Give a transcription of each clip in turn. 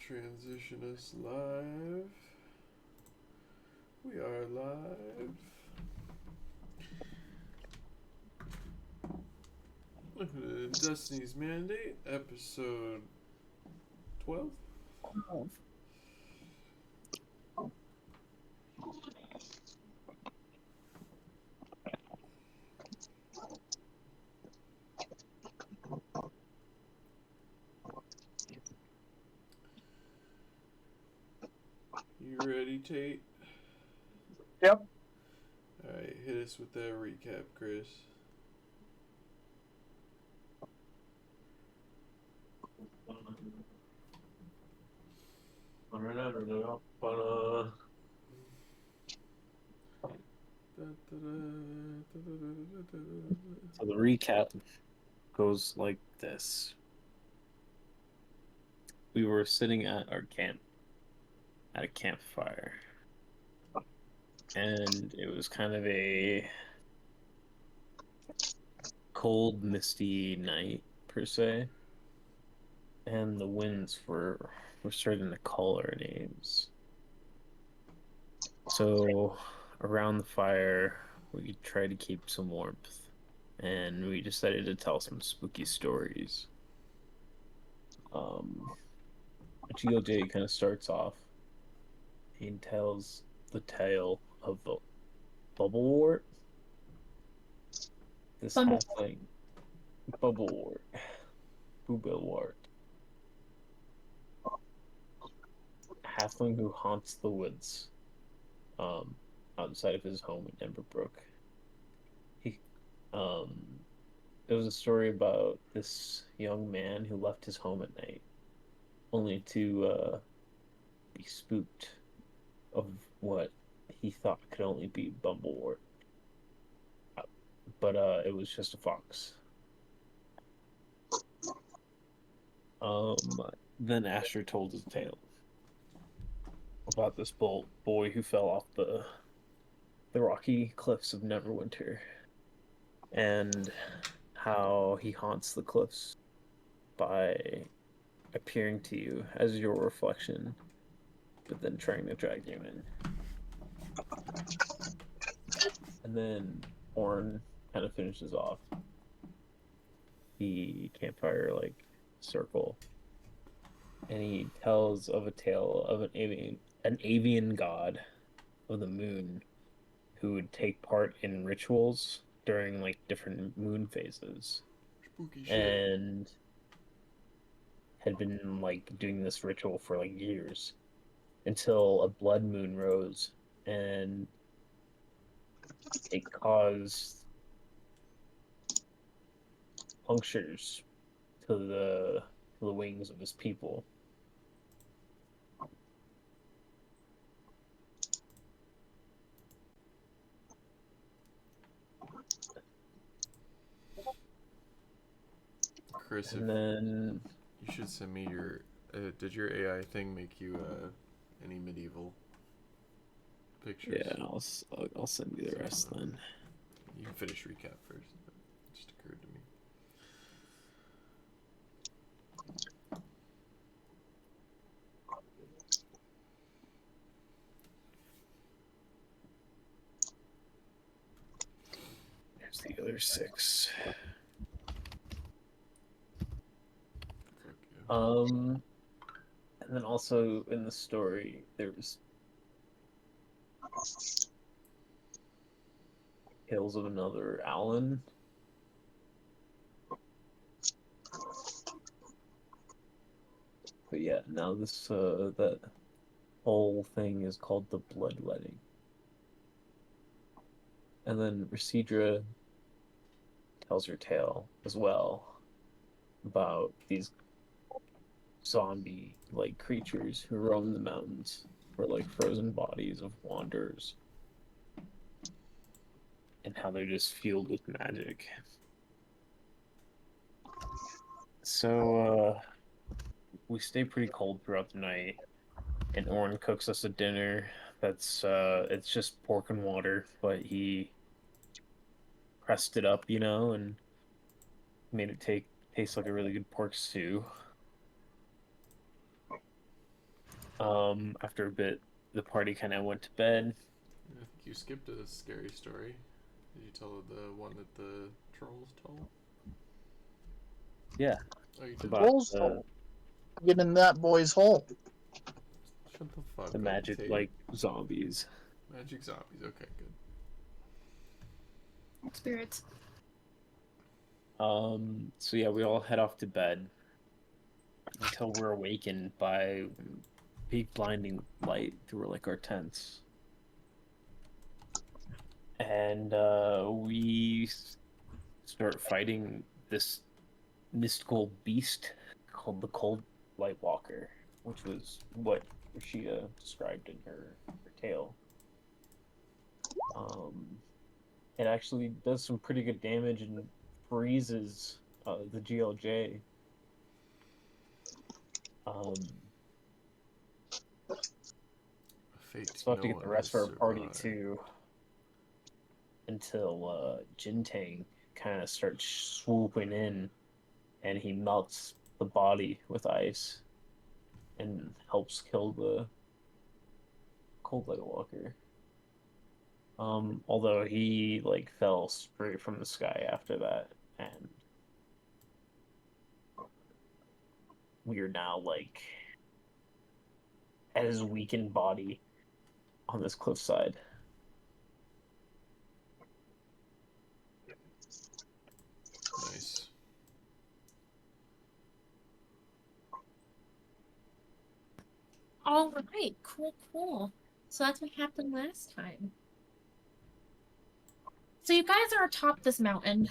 Transition us live. We are live. Looking at Destiny's Mandate, episode 12. You ready, Tate? Yep. Alright, hit us with that recap, Chris. So the recap goes like this. We were sitting at our camp, at a campfire, and it was kind of a cold, misty night, per se, and the winds were starting to call our names. So around the fire, we tried to keep some warmth, and we decided to tell some spooky stories. Ichigo J kind of starts off. He tells the tale of the bubble wart. This halfling bubble wart, boobill wart, halfling who haunts the woods, um, outside of his home in Emberbrook. He, um, it was a story about this young man who left his home at night, only to be spooked of what he thought could only be Bumblewort. But it was just a fox. Um, then Asher told his tale about this boy who fell off the rocky cliffs of Neverwinter and how he haunts the cliffs by appearing to you as your reflection, but then trying to drag you in. And then Orn kind of finishes off the campfire like circle, and he tells of a tale of an avian god of the moon who would take part in rituals during like different moon phases Spooky shit. and had been like doing this ritual for like years until a blood moon rose and it caused punctures to the wings of his people. Chris, if And then you should send me your. Did your AI thing make you any medieval pictures? yeah, I'll send you the So, rest then. you can finish recap first. It just occurred to me. Here's the other six. Fuck yeah. And then also in the story, there's tales of another Alan. But yeah, now that whole thing is called the bloodletting. And then Rhaesidra tells her tale as well about these zombie like creatures who roam the mountains or like frozen bodies of wanderers and how they're just fueled with magic. So we stay pretty cold throughout the night, and Oren cooks us a dinner that's it's just pork and water, but he pressed it up, and made it taste like a really good pork stew. After a bit, the party kind of went to bed. I think you skipped a scary story. Did you tell the one that the trolls told? Yeah, Oh, you it's did. about Troll's hole. Get in that boy's hole. Shut the fuck the up, magic Tate. like zombies. Magic zombies. Okay, good. Spirits. So yeah, we all head off to bed until we're awakened by big blinding light through like our tents. And we start fighting this mystical beast called the Cold Light Walker, which was what Rashida described in her tale. It actually does some pretty good damage and freezes the GLJ. Um, A fate so I have no to get the one has rest of our party survived. too until Jintang kind of starts swooping in and he melts the body with ice and helps kill the Cold Light Walker. Although he like fell straight from the sky after that, and we are now like at his weakened body on this cliffside. Nice. All right, cool, cool. So that's what happened last time. So you guys are atop this mountain.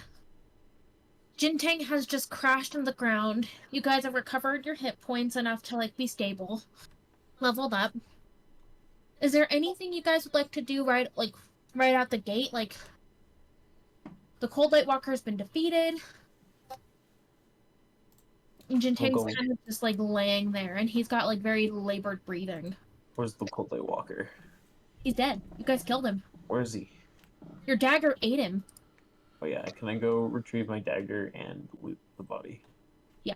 Jintang has just crashed on the ground. You guys have recovered your hit points enough to like be stable, leveled up. Is there anything you guys would like to do right out the gate? Like the Cold Light Walker has been defeated. And We'll Jintang's go. kind of just like laying there, and he's got like very labored breathing. Where's the Cold Light Walker? He's dead. You guys killed him. Where is he? Your dagger ate him. Oh yeah, can I go retrieve my dagger and loot the body? Yeah.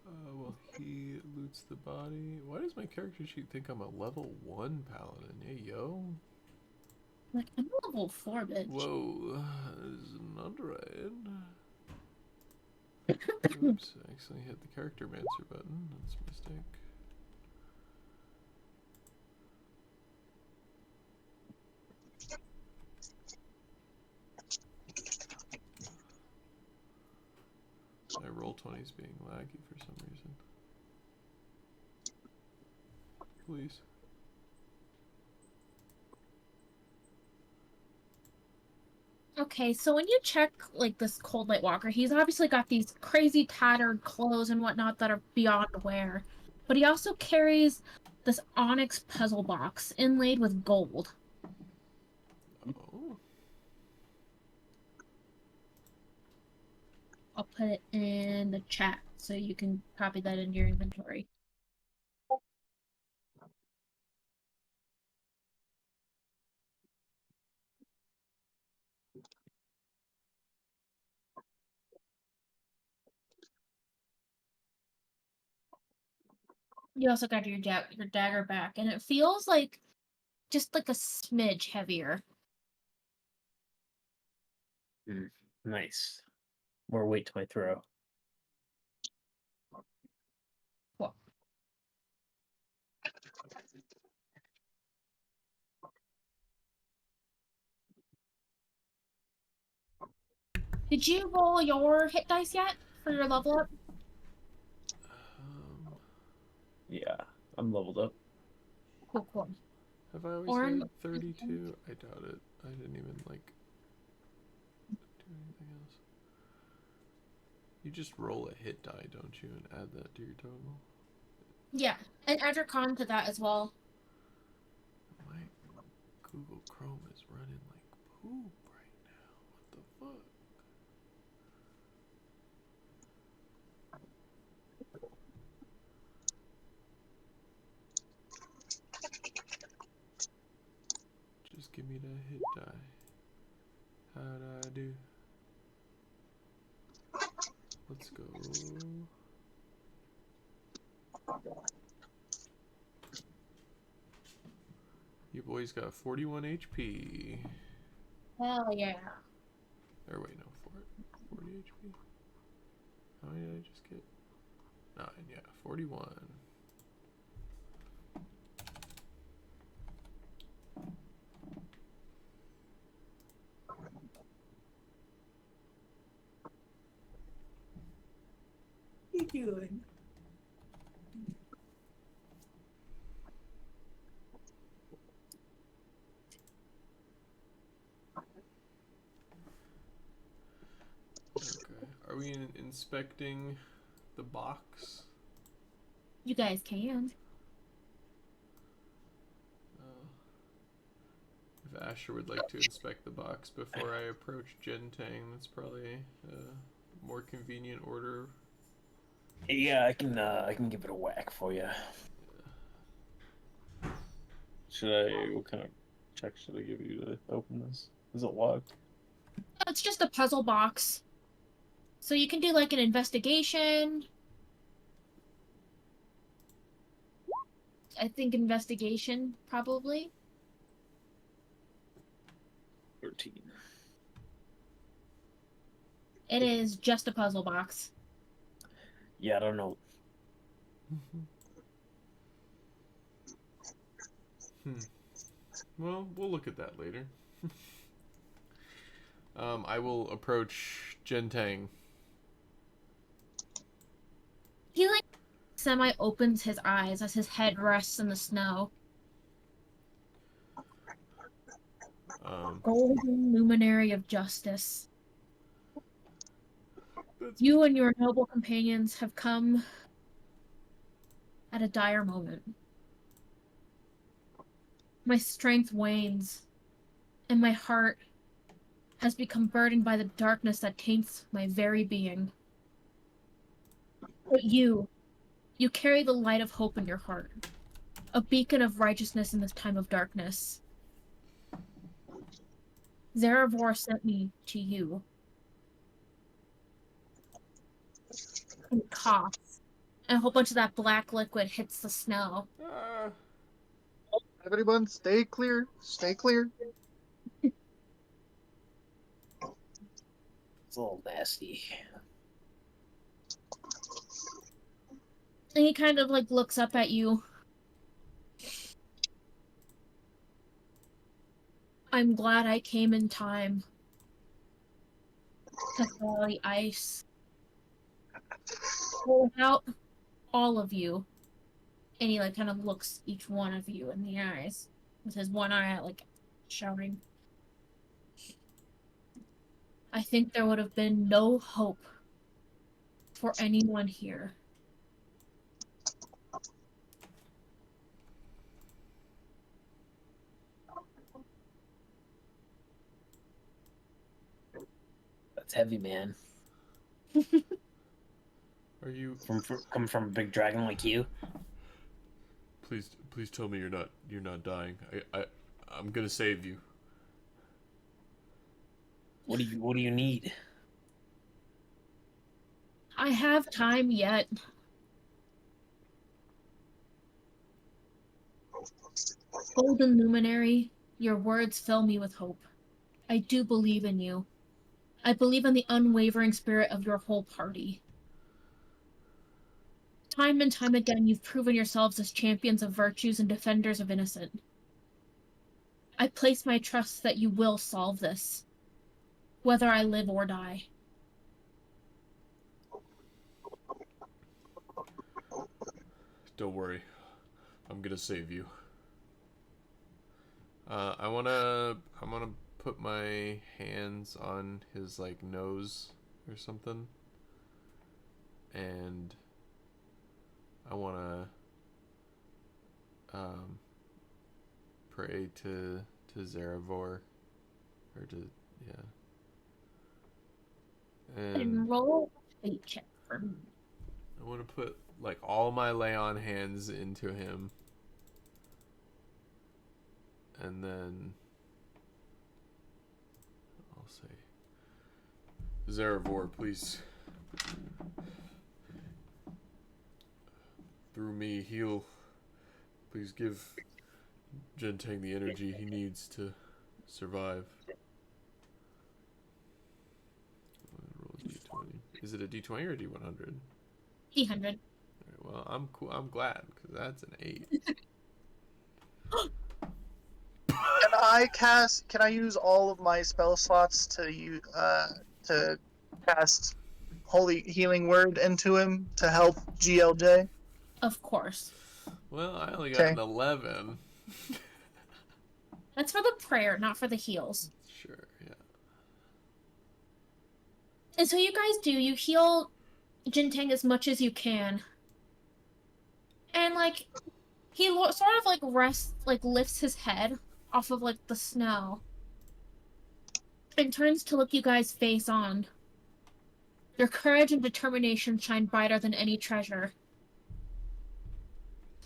Well, he loots the body. Why does my character sheet think I'm a level 1 paladin? Hey, yo. Like, I'm level 4, bitch. Whoa, that is not right. Oops, I accidentally hit the character mancer button. That's a mistake. My Roll20 is being laggy for some reason. Please. Okay, so when you check like this Cold Light Walker, he's obviously got these crazy tattered clothes and whatnot that are beyond wear. But he also carries this onyx puzzle box inlaid with gold. Oh. I'll put it in the chat so you can copy that into your inventory. You also got your dagger back, and it feels like just like a smidge heavier. Nice. More weight to my throw. Cool. Did you roll your hit dice yet for your level up? Yeah, I'm leveled up. Cool, cool. Have I always Orin, had 32? I doubt it. I didn't even, like, do anything else. You just roll a hit die, don't you, and add that to your total? yeah, and add your con to that as well. My Google Chrome is running like poop right now. What the fuck? Just give me that hit die. How'd I do? Let's go. You boys got 41 HP. Hell yeah. Or wait, no, 40 HP. How many did I just get? 9, yeah, 41. What are you doing? Okay. Are we inspecting the box? You guys can. If Asher would like to inspect the box before I approach Gentang, that's probably a more convenient order. Yeah, I can give it a whack for you. Should I? What kind of check should I give you to open this? Is it locked? It's just a puzzle box. So you can do like an investigation. I think investigation, probably. 13. It is just a puzzle box. Yeah, I don't know. Well, we'll look at that later. I will approach Gentang. He like semi opens his eyes as his head rests in the snow. Golden luminary of justice. You and your noble companions have come at a dire moment. My strength wanes, and my heart has become burdened by the darkness that taints my very being. But you carry the light of hope in your heart, a beacon of righteousness in this time of darkness. Zarevor sent me to you. And coughs. And a whole bunch of that black liquid hits the snow. Everyone, stay clear. Stay clear. It's a little nasty. And he kind of like looks up at you. I'm glad I came in time to thaw the ice. But without all of you, and he like kind of looks each one of you in the eyes with his one eye like shouting. I think there would have been no hope for anyone here. That's heavy, man. Are you? Coming from a big dragon like you? Please tell me you're not dying. I'm gonna save you. What do you need? I have time yet. Golden Luminary, your words fill me with hope. I do believe in you. I believe in the unwavering spirit of your whole party. Time and time again, you've proven yourselves as champions of virtues and defenders of innocent. I place my trust that you will solve this, whether I live or die. Don't worry, I'm gonna save you. I wanna put my hands on his like nose or something, and I wanna pray to Zarevor, or to And roll a fate check for me. I want to put like all my lay on hands into him, and then I'll say, Zarevor, please, through me, heal. Please Jintang the energy he needs to survive. Roll a d20. Is it a d20 or a d100? D100. Alright, well, I'm cool. I'm glad because that's an 8. Can I use all of my spell slots to cast Holy Healing Word into him to help GLJ? Of course. Well, I only got Okay. an 11. That's for the prayer, not for the heals. Sure, yeah. And so you guys do, you heal Jintang as much as you can. And, like, he sort of, like, lifts his head off of, like, the snow. And turns to look you guys face on. Your courage and determination shine brighter than any treasure.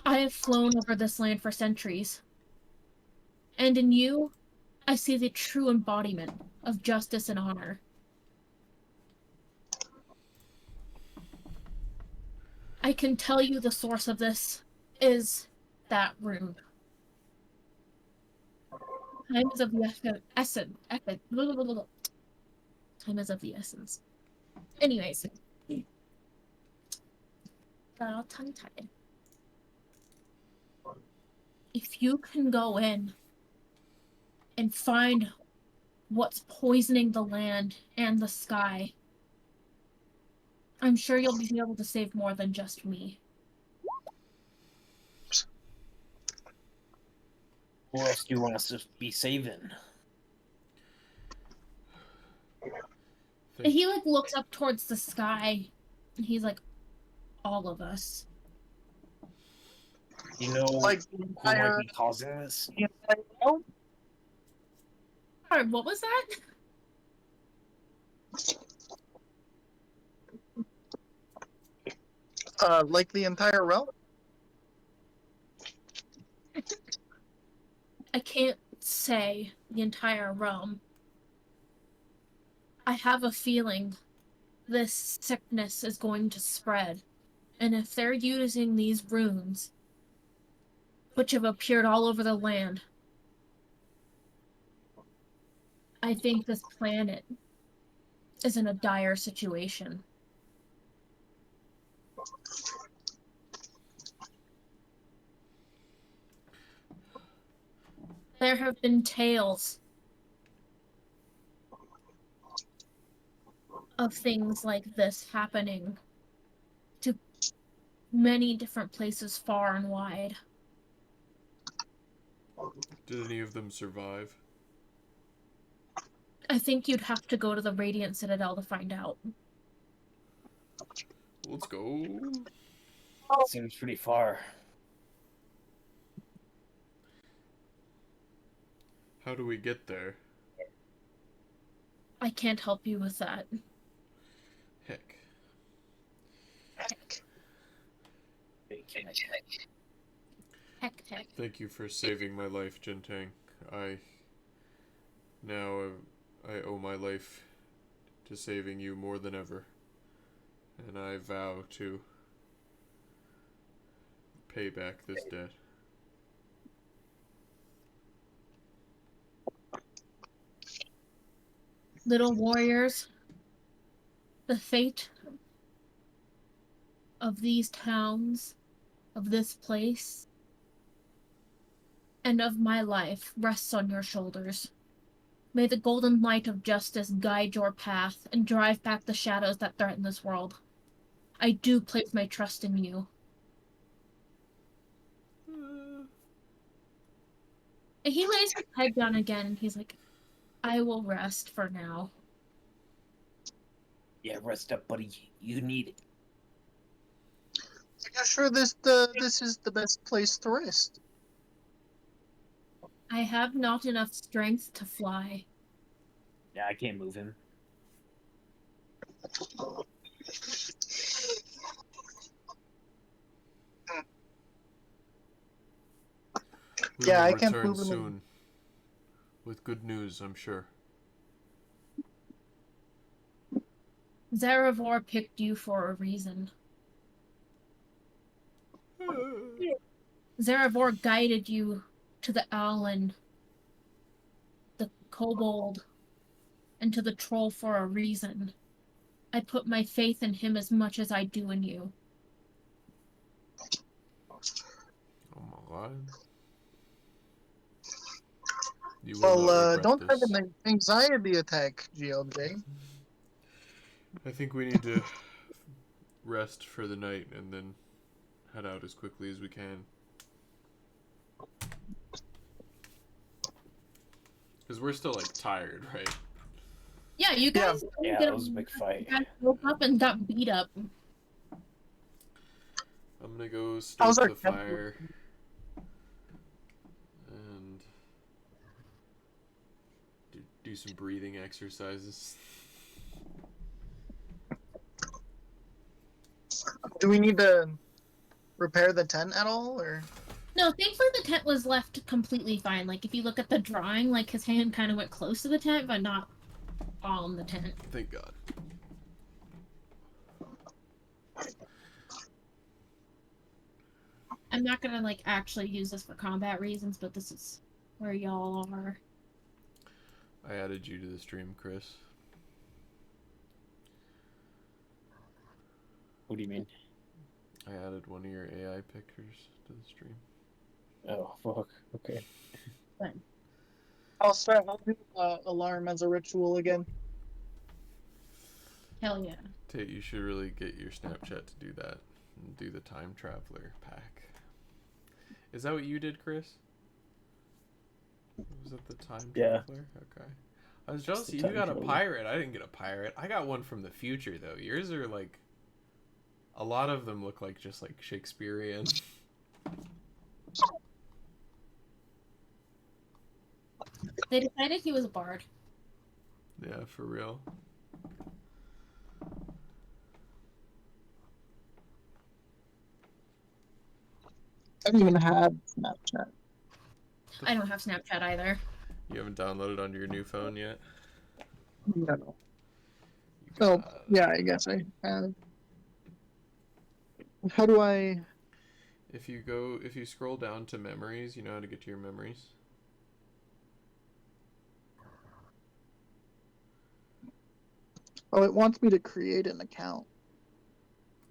I have flown over this land for centuries. And in you, I see the true embodiment of justice and honor. I can tell you the source of this is that rune. Time is of the essence. Time is of the essence. Anyways. Got all tongue-tied. If you can go in and find what's poisoning the land and the sky, I'm sure you'll be able to save more than just me. Who else do you want us to be saving? And he, like, looks up towards the sky, and he's like, all of us. You know Like who might be causing this? Sorry, what was that? Like the entire realm? I can't say the entire realm. I have a feeling this sickness is going to spread. And if they're using these runes, which have appeared all over the land, I think this planet is in a dire situation. There have been tales of things like this happening to many different places far and wide. Did any of them survive? I think you'd have to go to the Radiant Citadel to find out. Let's go. Seems pretty far. How do we get there? I can't help you with that. Heck. Heck. Thank you for saving my life, Jintang. I owe my life to saving you more than ever. And I vow to pay back this debt. Little warriors, the fate of these towns, of this place, and of my life rests on your shoulders. May the golden light of justice guide your path and drive back the shadows that threaten this world. I do place my trust in you. And he lays his head down again and he's like, I will rest for now. Yeah, rest up, buddy. You need it. Are you sure this is the best place to rest? I have not enough strength to fly. Yeah, I can't move him. We Yeah, will I can't return prove him. soon. With good news, I'm sure. Zarevor picked you for a reason. Zarevor guided you to the owl and the kobold and to the troll for a reason. I put my faith in him as much as I do in you. Oh my god. You will not Well, regret don't have this. an anxiety attack, GLJ. I think we need to rest for the night and then head out as quickly as we can. Because we're still, like, tired, right? Yeah, you guys Yeah, that was a big fight. You guys woke up and got beat up. I'm gonna go How's stoke our the fire. And do some breathing exercises. Do we need to repair the tent at all, or? No, thankfully the tent was left completely fine. Like, if you look at the drawing, like, his hand kind of went close to the tent, but not on the tent. Thank God. I'm not gonna, like, actually use this for combat reasons, but this is where y'all are. I added you to the stream, Chris. What do you mean? I added one of your AI pictures to the stream. Oh, fuck. Okay. I'll start. I'll do alarm as a ritual again. Hell yeah. Tate, you should really get your Snapchat to do that and do the time traveler pack. Is that what you did, Chris? Was it the time Yeah. traveler? Okay. I was jealous the you time got a traveler. pirate. I didn't get a pirate. I got one from the future though. Yours are like a lot of them look like just like Shakespearean. They decided he was a bard. Yeah, for real. I don't even have Snapchat. I don't have Snapchat either. You haven't downloaded onto your new phone yet? No. You Oh, got it. yeah, I guess I have. How do I? If you scroll down to memories, you know how to get to your memories? Oh, it wants me to create an account.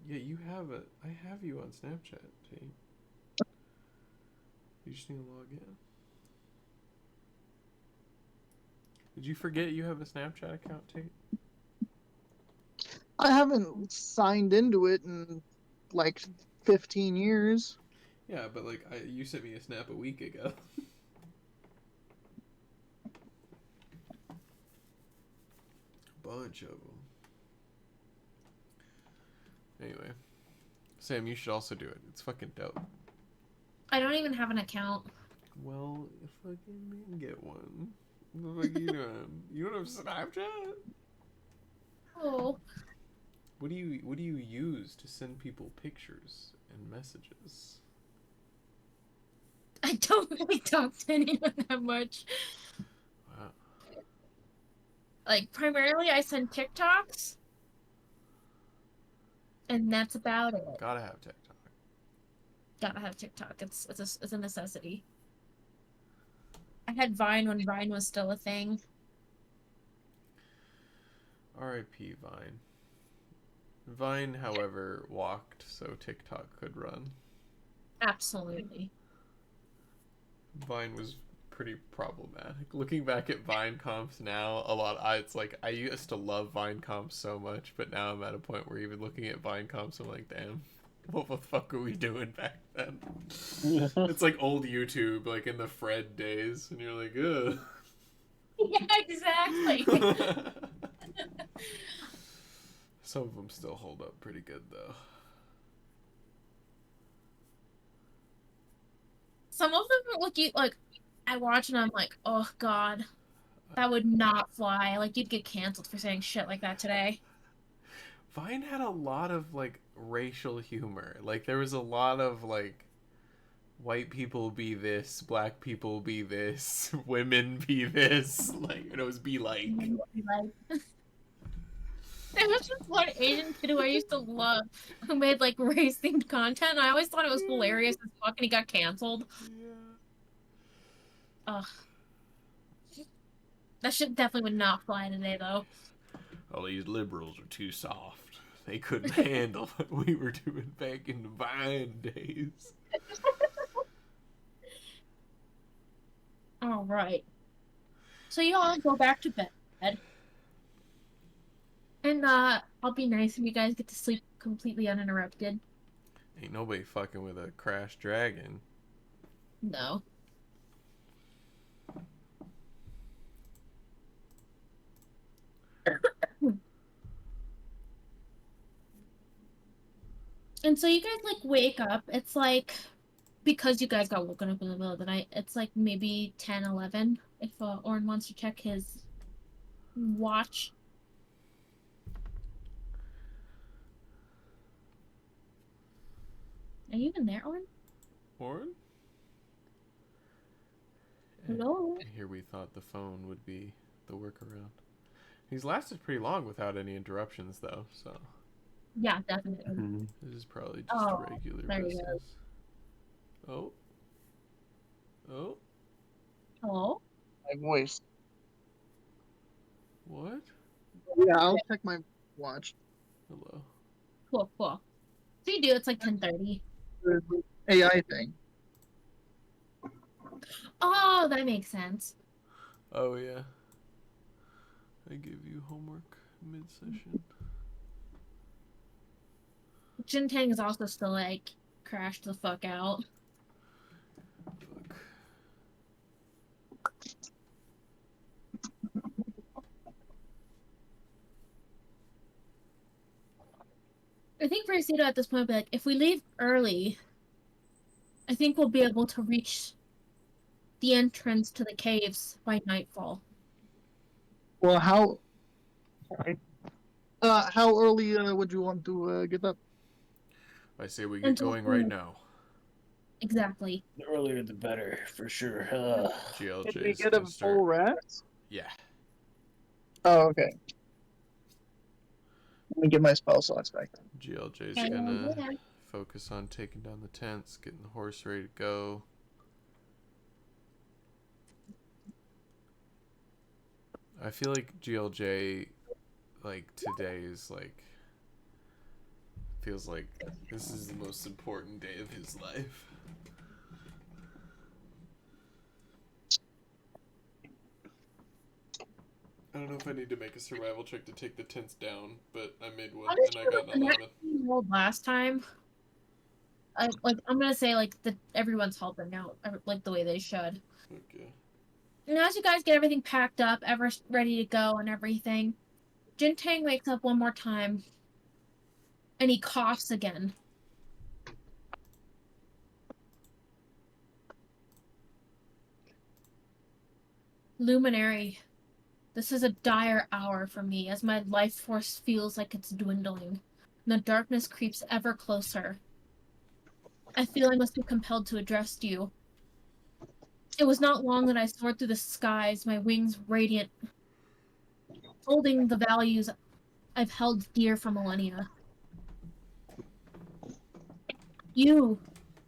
Yeah, I have you on Snapchat, Tate. You just need to log in. Did you forget you have a Snapchat account, Tate? I haven't signed into it in like 15 years. Yeah, but like you sent me a snap a week ago. Bunch of them. Anyway, Sam, you should also do it. It's fucking dope. I don't even have an account. Well, fucking get one. What the fuck you doing? You don't have Snapchat? Oh. What do you use to send people pictures and messages? I don't really talk to anyone that much. Wow. Like, primarily I send TikToks. And that's about it. Gotta have TikTok. Gotta have TikTok. It's a necessity. I had Vine when Vine was still a thing. R.I.P. Vine. Vine, however, walked so TikTok could run. Absolutely. Vine was pretty problematic. Looking back at Vine comps now, it's like I used to love Vine comps so much, but now I'm at a point where even looking at Vine comps, I'm like, damn, what the fuck were we doing back then? It's like old YouTube, like in the Fred days, and you're like, ugh. Yeah, exactly. Some of them still hold up pretty good, though. Some of them look like I watch and I'm like, oh god, that would not fly. Like, you'd get canceled for saying shit like that today. Vine had a lot of like racial humor. Like there was a lot of like white people be this, black people be this, women be this. Like it was be like. There was this one Asian kid who I used to love who made like race themed content, and I always thought it was hilarious as fuck, and he got canceled. Yeah. Ugh. That shit definitely would not fly today, though. All these liberals are too soft. They couldn't handle what we were doing back in the Vine days. All right. So you all go back to bed. And I'll be nice if you guys get to sleep completely uninterrupted. Ain't nobody fucking with a crashed dragon. No. And so you guys like wake up. It's like because you guys got woken up in the middle of the night, it's like maybe 10, 11 if Orin wants to check his watch. Are you even there, Orin? Warren? Hello? Here we thought the phone would be the workaround. He's lasted pretty long without any interruptions, though, so Yeah, definitely. this is probably just Oh, regular there you business. Oh. Oh. Hello? My voice. What? Yeah, I'll check my watch. Hello. Cool, cool. So you do, it's like 10:30. The AI thing. Oh, that makes sense. Oh, yeah. I gave you homework mid-session. Jintang is also still like crashed the fuck out. Fuck. I think Rosita at this point will be like, if we leave early, I think we'll be able to reach the entrance to the caves by nightfall. Well, how early would you want to get up? I say we get Until going right now. Exactly. The earlier the better, for sure. GLJ Can we is get a gonna full start. rest? Yeah. Oh, okay. Let me get my spell slots back. GLJ's Okay, gonna yeah. focus on taking down the tents, getting the horse ready to go. I feel like GLJ, like, today is, like, feels like this is the most important day of his life. I don't know if I need to make a survival check to take the tents down, but I made one and I got an 11. Rolled last time. I'm gonna say like everyone's helping out like the way they should. Okay. And as you guys get everything packed up, ever ready to go and everything, Jintang wakes up one more time, and he coughs again. Luminary, this is a dire hour for me as my life force feels like it's dwindling. And the darkness creeps ever closer. I feel I must be compelled to address you. It was not long that I soared through the skies, my wings radiant, holding the values I've held dear for millennia. You,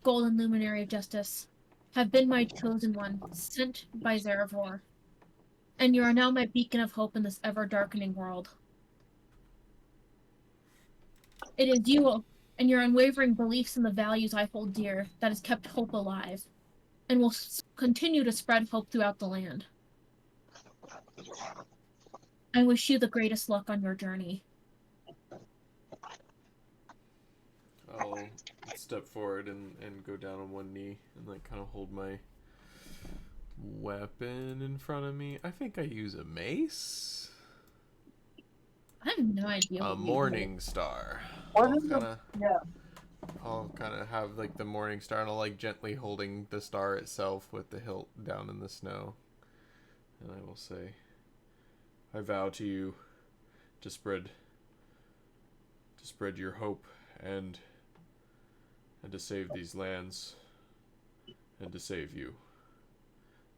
golden luminary of justice, have been my chosen one, sent by Zarevor, and you are now my beacon of hope in this ever-darkening world. It is you and your unwavering beliefs in the values I hold dear that has kept hope alive, and will continue to spread hope throughout the land. I wish you the greatest luck on your journey. I'll step forward and go down on one knee and like kind of hold my weapon in front of me. I think I use a mace. I have no idea. A what you morning star. What I'll is the- kind of Yeah. I'll kind of have like the morning star and I'll like gently holding the star itself with the hilt down in the snow. And I will say, I vow to you to spread your hope and to save these lands and to save you.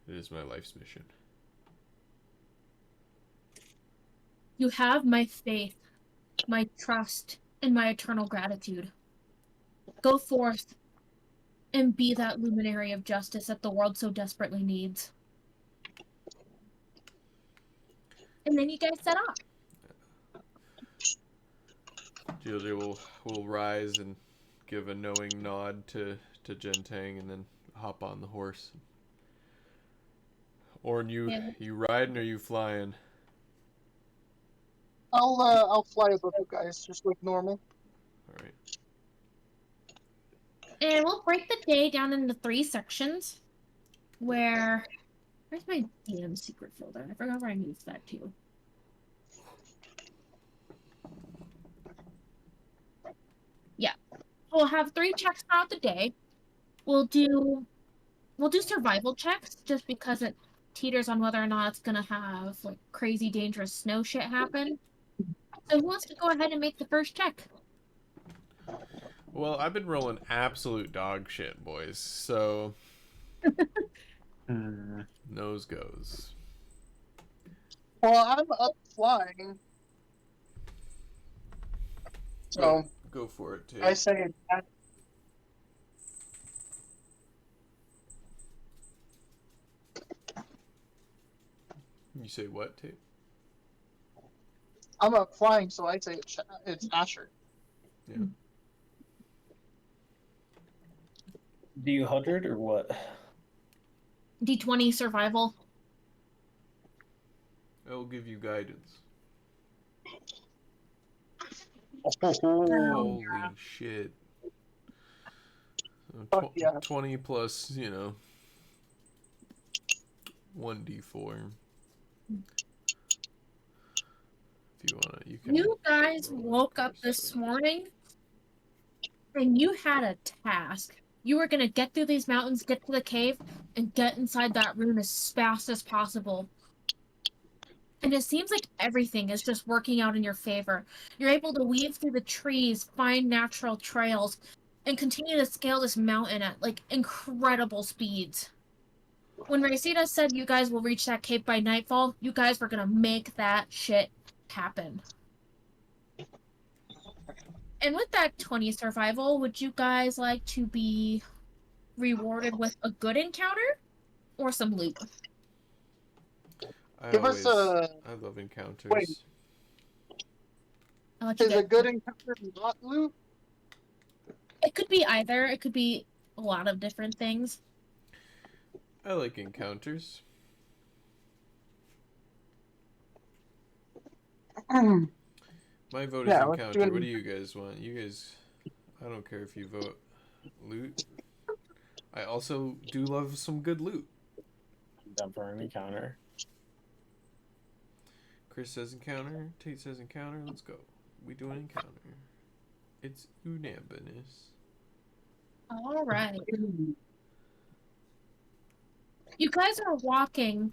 It is my life's mission. You have my faith, my trust, and my eternal gratitude. Go forth and be that luminary of justice that the world so desperately needs. and then you guys set off. Julia will rise and give a knowing nod to Gentang and then hop on the horse. Orn, you riding or you flying? I'll fly above you guys, just like normal. All right. And we'll break the day down into 3 sections. Where's my DM secret folder? I forgot where I moved that to. Yeah. We'll have 3 checks throughout the day. We'll do survival checks just because it teeters on whether or not it's gonna have like crazy dangerous snow shit happen. So who wants to go ahead and make the first check? Well, I've been rolling absolute dog shit, boys. So nose goes. Well, I'm up flying. So Go for it, too. I say You say what, Tate? I'm up flying, so I say it's Asher. Yeah. Do you 100 or what? D20 survival. I will give you guidance. Oh, Holy shit. So Fuck yeah. 20 plus, 1d4. If you want to, you can. You guys roll that woke up first, this so. morning and you had a task. You were gonna get through these mountains, get to the cave, and get inside that room as fast as possible. And it seems like everything is just working out in your favor. You're able to weave through the trees, find natural trails, and continue to scale this mountain at like incredible speeds. When Racita said you guys will reach that cave by nightfall, you guys were gonna make that shit happen. And with that 20 survival, would you guys like to be rewarded with a good encounter or some loot? I Give us I love encounters. Wait. I'll let you Is guys a good encounter not loot? It could be either. It could be a lot of different things. I like encounters. My vote is encounter. What do you guys want? You guys, I don't care if you vote loot. I also do love some good loot. I'm done for an encounter. Chris says encounter. Tate says encounter. Let's go. We do an encounter. It's unanimous. All right. You guys are walking,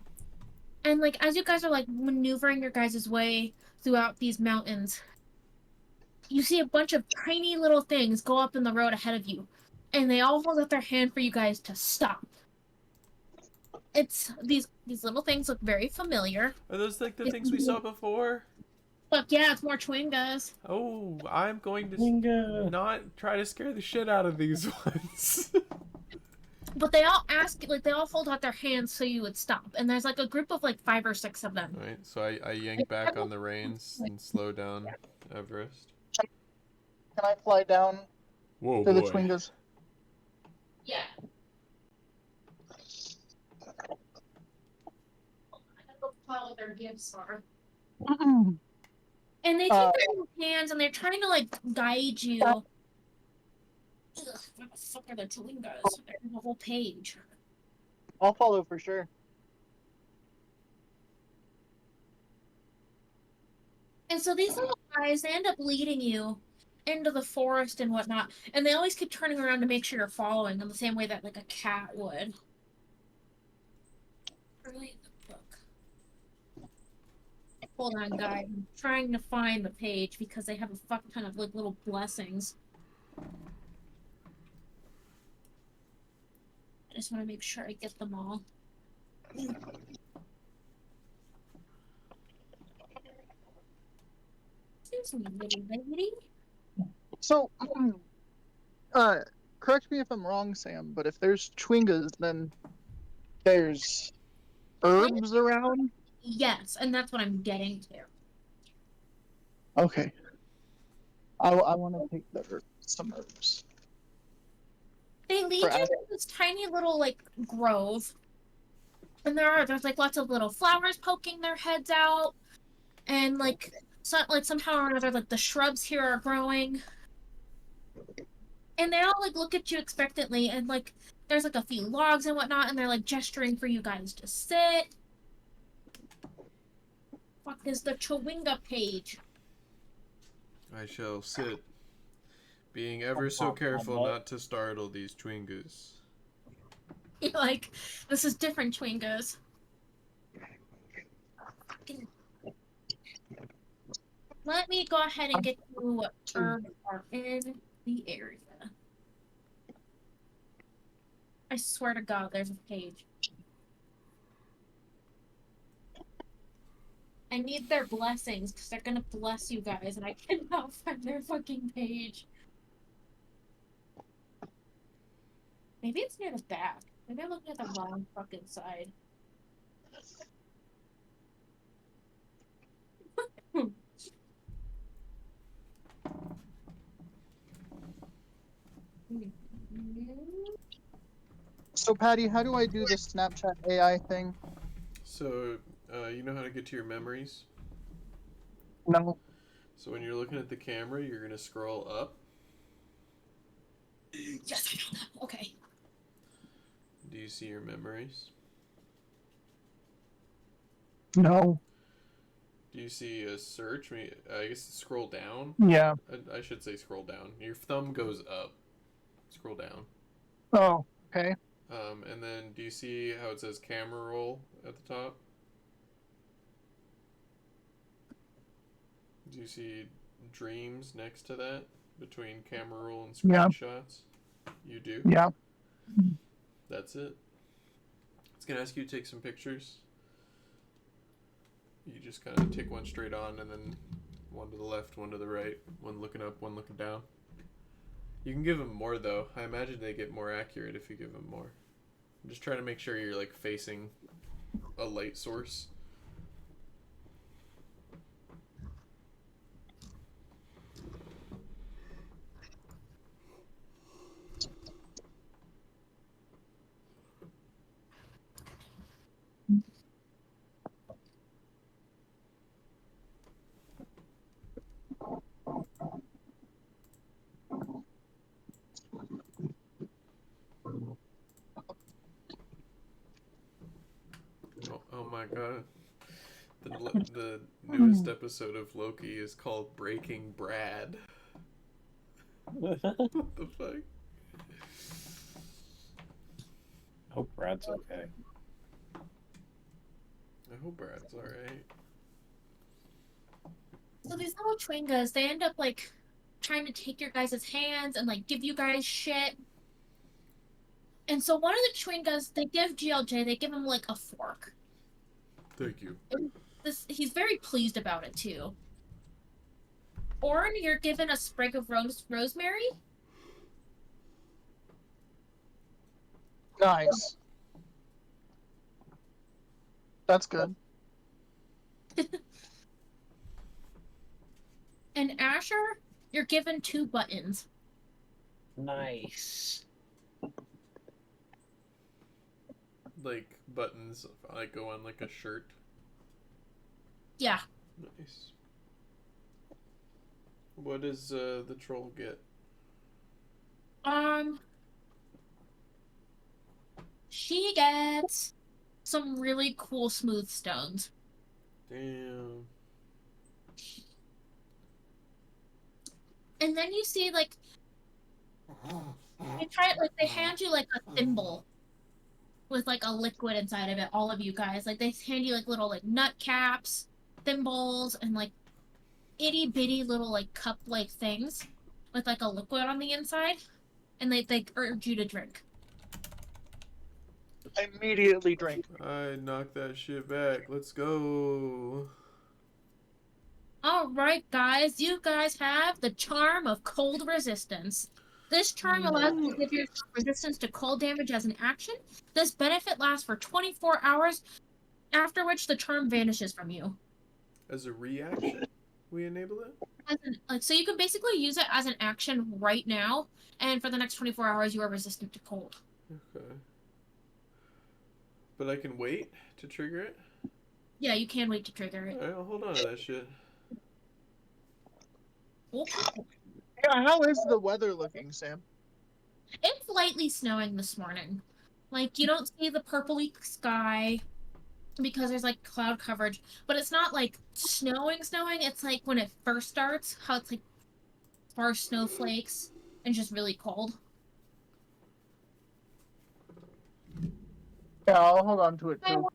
and like as you guys are like maneuvering your guys' way throughout these mountains, you see a bunch of tiny little things go up in the road ahead of you, and they all hold out their hand for you guys to stop. It's these little things look very familiar. Are those like the things we saw before? But yeah, it's more Chwingas. Oh, I'm going to Winga. not try to scare the shit out of these ones. But they all they all hold out their hands so you would stop. And there's like a group of like 5 or 6 of them. Alright, so I yank back on the reins and slow down Everest. Can I fly down Whoa, to the boy. Twingas? Yeah. What their gifts are. And they take their hands and they're trying to like guide you. Ugh, what the fuck are the Chwingas? There's a whole page. I'll follow for sure. And so these little guys, they end up leading you into the forest and whatnot. And they always keep turning around to make sure you're following in the same way that like a cat would. Early in the book. Hold on, guys. I'm trying to find the page because they have a fuck ton of like little blessings. I just want to make sure I get them all. Excuse me, little lady. So, correct me if I'm wrong, Sam, but if there's Chwingas, then there's herbs around? Yes, and that's what I'm getting to. Okay. I want to take some herbs. They lead For you to this tiny little like grove, and there's like lots of little flowers poking their heads out, and like somehow or another like the shrubs here are growing, and they all like look at you expectantly, and like there's like a few logs and whatnot, and they're like gesturing for you guys to sit. Fuck is the Chewinga page? I shall sit, being ever so careful not to startle these Twingas. Like, this is different Chewingas. Let me go ahead and get you what herbs are in the area. I swear to God, there's a page. I need their blessings because they're gonna bless you guys, and I cannot find their fucking page. Maybe it's near the back. Maybe I'm looking at the wrong fucking side. So, Patty, how do I do the Snapchat AI thing? So, you know how to get to your memories? No. So when you're looking at the camera, you're going to scroll up. Yes, I found that. Okay. Do you see your memories? No. Do you see a search? I guess scroll down. Yeah. I should say scroll down. Your thumb goes up. Scroll down. Oh, okay. And then do you see how it says camera roll at the top? Do you see dreams next to that between camera roll and screenshots? Yeah. You do? Yeah. That's it. It's going to ask you to take some pictures. You just kind of take one straight on and then one to the left, one to the right, one looking up, one looking down. You can give them more though. I imagine they get more accurate if you give them more. I'm just trying to make sure you're like facing a light source. Oh my god. The newest episode of Loki is called Breaking Brad. What the fuck? I hope Brad's okay. I hope Brad's alright. So these little Chewingas, they end up like trying to take your guys' hands and like give you guys shit. And so one of the Chewingas, they give GLJ, they give him like a fork. Thank you. He's very pleased about it too. Orn, you're given a sprig of rosemary. Nice. That's good. And Asher, you're given 2 buttons. Nice. Like buttons like go on like a shirt. Yeah. Nice. What does the troll get? She gets some really cool smooth stones. Damn. And then you see like they hand you like a thimble with like a liquid inside of it, all of you guys. Like they hand you like little like nut caps, thimbles, and like itty bitty little like cup like things with like a liquid on the inside. And they urge you to drink. I immediately drink. I knocked that shit back. Let's go. Alright guys, you guys have the charm of cold resistance. This charm allows you to give yourself resistance to cold damage as an action. This benefit lasts for 24 hours After which the charm vanishes from you. As a reaction, we enable it? So you can basically use it as an action right now, and for the next 24 hours you are resistant to cold. Okay. But I can wait to trigger it? Yeah, you can wait to trigger it. Alright, I'll hold on to that shit. Okay. Yeah, how is the weather looking, Sam? It's lightly snowing this morning. Like, you don't see the purpley sky because there's like cloud coverage, but it's not like snowing. It's like when it first starts, how it's like sparse snowflakes and just really cold. Yeah, I'll hold on to it too.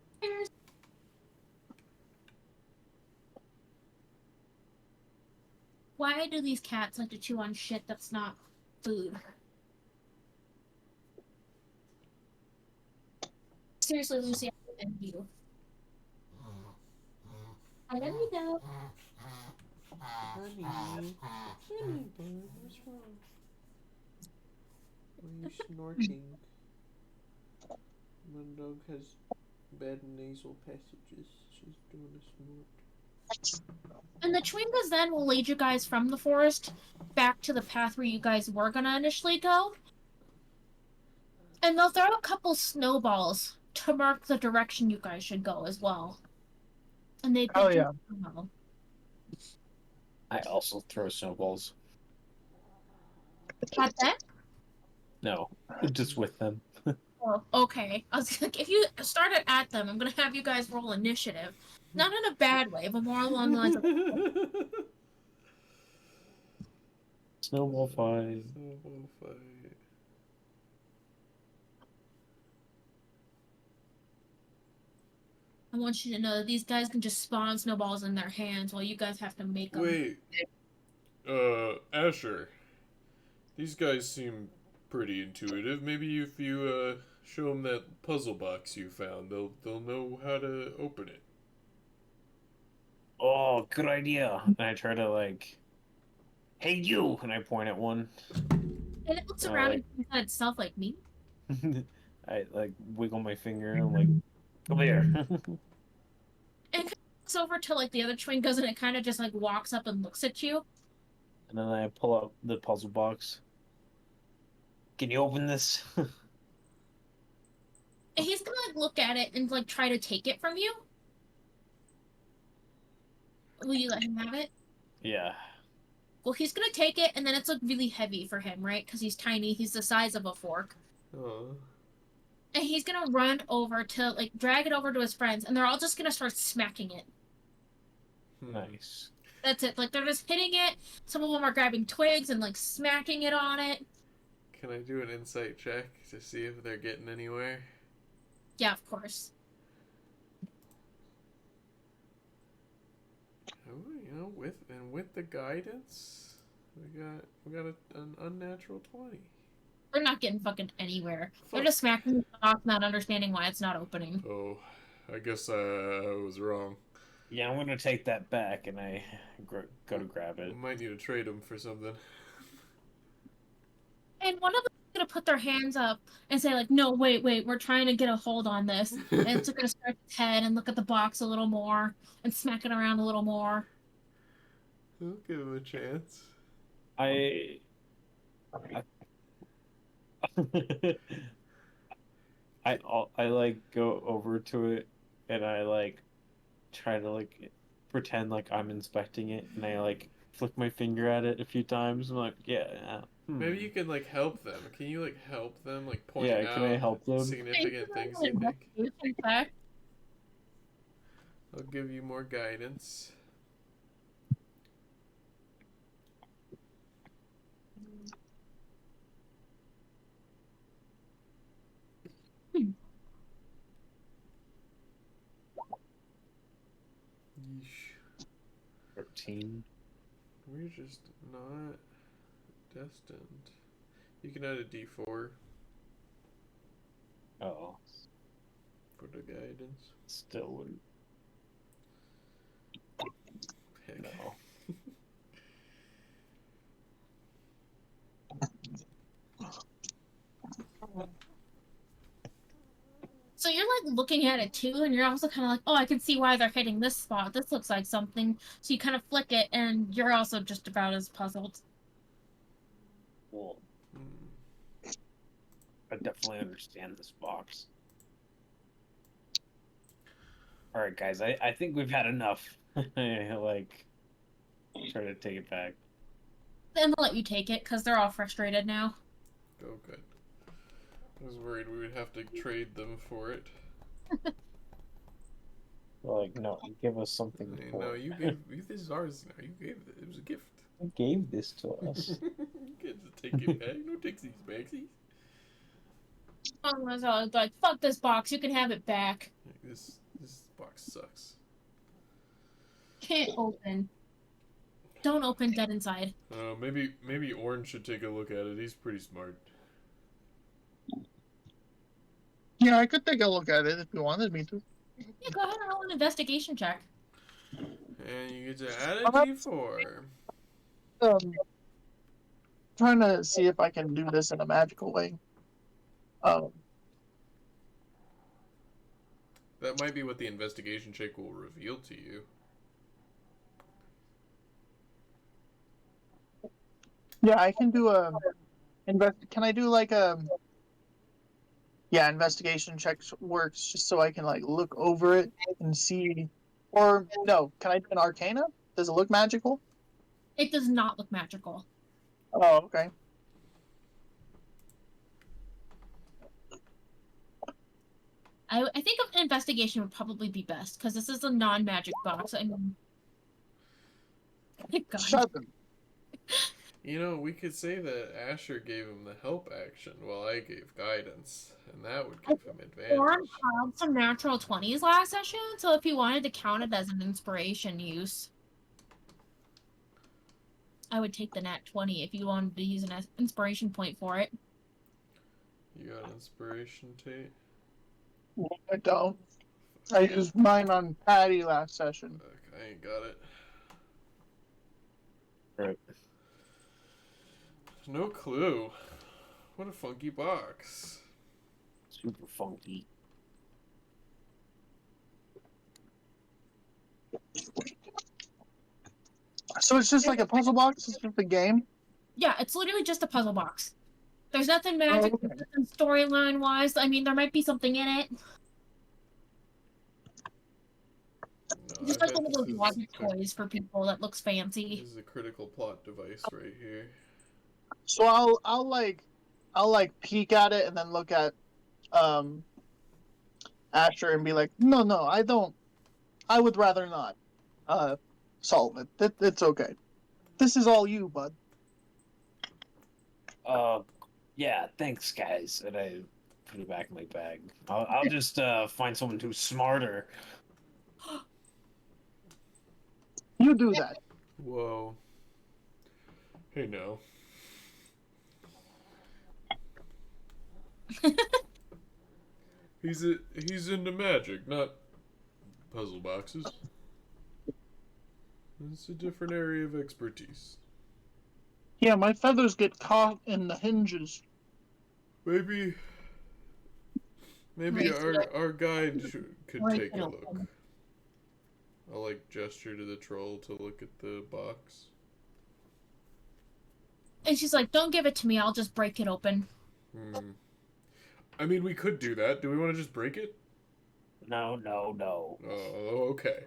Why do these cats like to chew on shit that's not food? Seriously, Lucy, I envy you. I envy you. Honey. Honey bun, what's wrong? Why are you snorting? My dog has bad nasal passages. She's doing a snort. And the Chwingas then will lead you guys from the forest back to the path where you guys were gonna initially go. And they'll throw a couple snowballs to mark the direction you guys should go as well. And they Oh do yeah. well. I also throw snowballs. At them? No, just with them. Oh, okay. I was like, if you started at them, I'm gonna have you guys roll initiative. Not in a bad way, but more along the lines of Snowball fight. Snowball fight. I want you to know that these guys can just spawn snowballs in their hands while you guys have to make them. Wait. Asher. These guys seem pretty intuitive. Maybe if you show them that puzzle box you found, they'll know how to open it. Oh, good idea. And I try to like, hey you, and I point at one. And it looks Oh, around like- and at itself like me. I like wiggle my finger and I'm like, come here. And it looks over to like the other Chwingas and it kind of just like walks up and looks at you. And then I pull out the puzzle box. Can you open this? And he's gonna like look at it and like try to take it from you. Will you let him have it? Yeah. Well, he's gonna take it, and then it's like really heavy for him, right? Because he's tiny. He's the size of a fork. Oh. And he's gonna run over to like drag it over to his friends, and they're all just gonna start smacking it. Nice. That's it. Like they're just hitting it. Some of them are grabbing twigs and like smacking it on it. Can I do an insight check to see if they're getting anywhere? Yeah, of course. Oh, you know, with the guidance, we got an unnatural 20. They're not getting fucking anywhere. They're Fuck. just smacking it off, not understanding why it's not opening. Oh, I guess I was wrong. Yeah, I'm gonna take that back, and I go to grab I it. might need to trade them for something. And one of them is gonna put their hands up and say like, "No, wait, we're trying to get a hold on this." And it's gonna start its head and look at the box a little more and smack it around a little more. I'll give him a chance. I I like go over to it and I like try to like pretend like I'm inspecting it and I like flick my finger at it a few times. I'm like, yeah. Maybe you can like help them. Can you like help them, like point Yeah, out can I help them? significant things you think? In fact, I'll give you more guidance. Yeesh. 13. We're just not destined. You can add a D4 Oh, for the guidance. still wouldn't. Heck. No. So you're like looking at it too, and you're also kind of like, oh, I can see why they're hitting this spot. This looks like something. So you kind of flick it, and you're also just about as puzzled. Well, Hmm. I definitely understand this box. All right, guys, I think we've had enough. Like, try to take it back. Then they'll let you take it because they're all frustrated now. Oh, good. I was worried we would have to trade them for it. Like, no, give us something Hey, for no, it. this is ours now. You gave it. It was a gift. You gave this to us. You get to take it back. No takes these backsies. I was like, fuck this box. You can have it back. This box sucks. Can't open. Don't open dead inside. Maybe Orange should take a look at it. He's pretty smart. Yeah, I could take a look at it if you wanted me to. Yeah, go ahead and roll an investigation check. And you get to add a D4. Trying to see if I can do this in a magical way. That might be what the investigation check will reveal to you. Yeah, I can do a Can I do like a? Yeah, investigation checks works just so I can like look over it and see. Or no, can I do an Arcana? Does it look magical? It does not look magical. Oh, okay. I think an investigation would probably be best because this is a non-magic box. I mean, God. Shut them. You know, we could say that Asher gave him the help action while I gave guidance, and that would give him Oren advantage. had some natural 20s last session, so if you wanted to count it as an inspiration use, I would take the nat 20 if you wanted to use an inspiration point for it. You got inspiration, Tate? I don't. I used mine on Patty last session. Fuck, I ain't got it. Right. No clue. What a funky box. Super funky. So it's just like a puzzle box. It's just a game. Yeah, it's literally just a puzzle box. There's nothing magic, okay. nothing storyline wise. I mean, there might be something in it. No, Just I like one bet of those this is logic toys for people that looks fancy. This is a critical plot device right here. So I'll like peek at it and then look at Asher and be like, no, I don't. I would rather not solve it. It's okay. This is all you, bud. Yeah, thanks, guys. And I put it back in my bag. I'll just find someone who's smarter. You do that. Whoa. Hey, no. He's into magic, not puzzle boxes. It's a different area of expertise. Yeah, my feathers get caught in the hinges. Maybe Right, so our guide could Right, take I a don't look. know. I'll like gesture to the troll to look at the box. And she's like, don't give it to me, I'll just break it open. I mean, we could do that. Do we want to just break it? No. Oh, okay.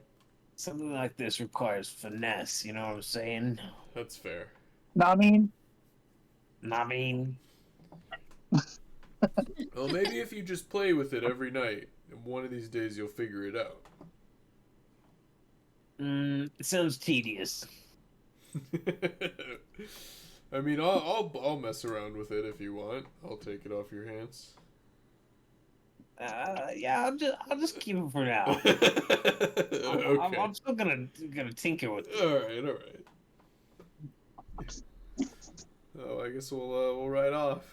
Something like this requires finesse, you know what I'm saying? That's fair. I mean, I mean, Well, maybe if you just play with it every night, and one of these days you'll figure it out. it sounds tedious. I mean, I'll mess around with it if you want. I'll take it off your hands. Yeah, I'll just keep it for now. Okay. I'm still gonna tinker with it. All right. Oh, I guess we'll ride off.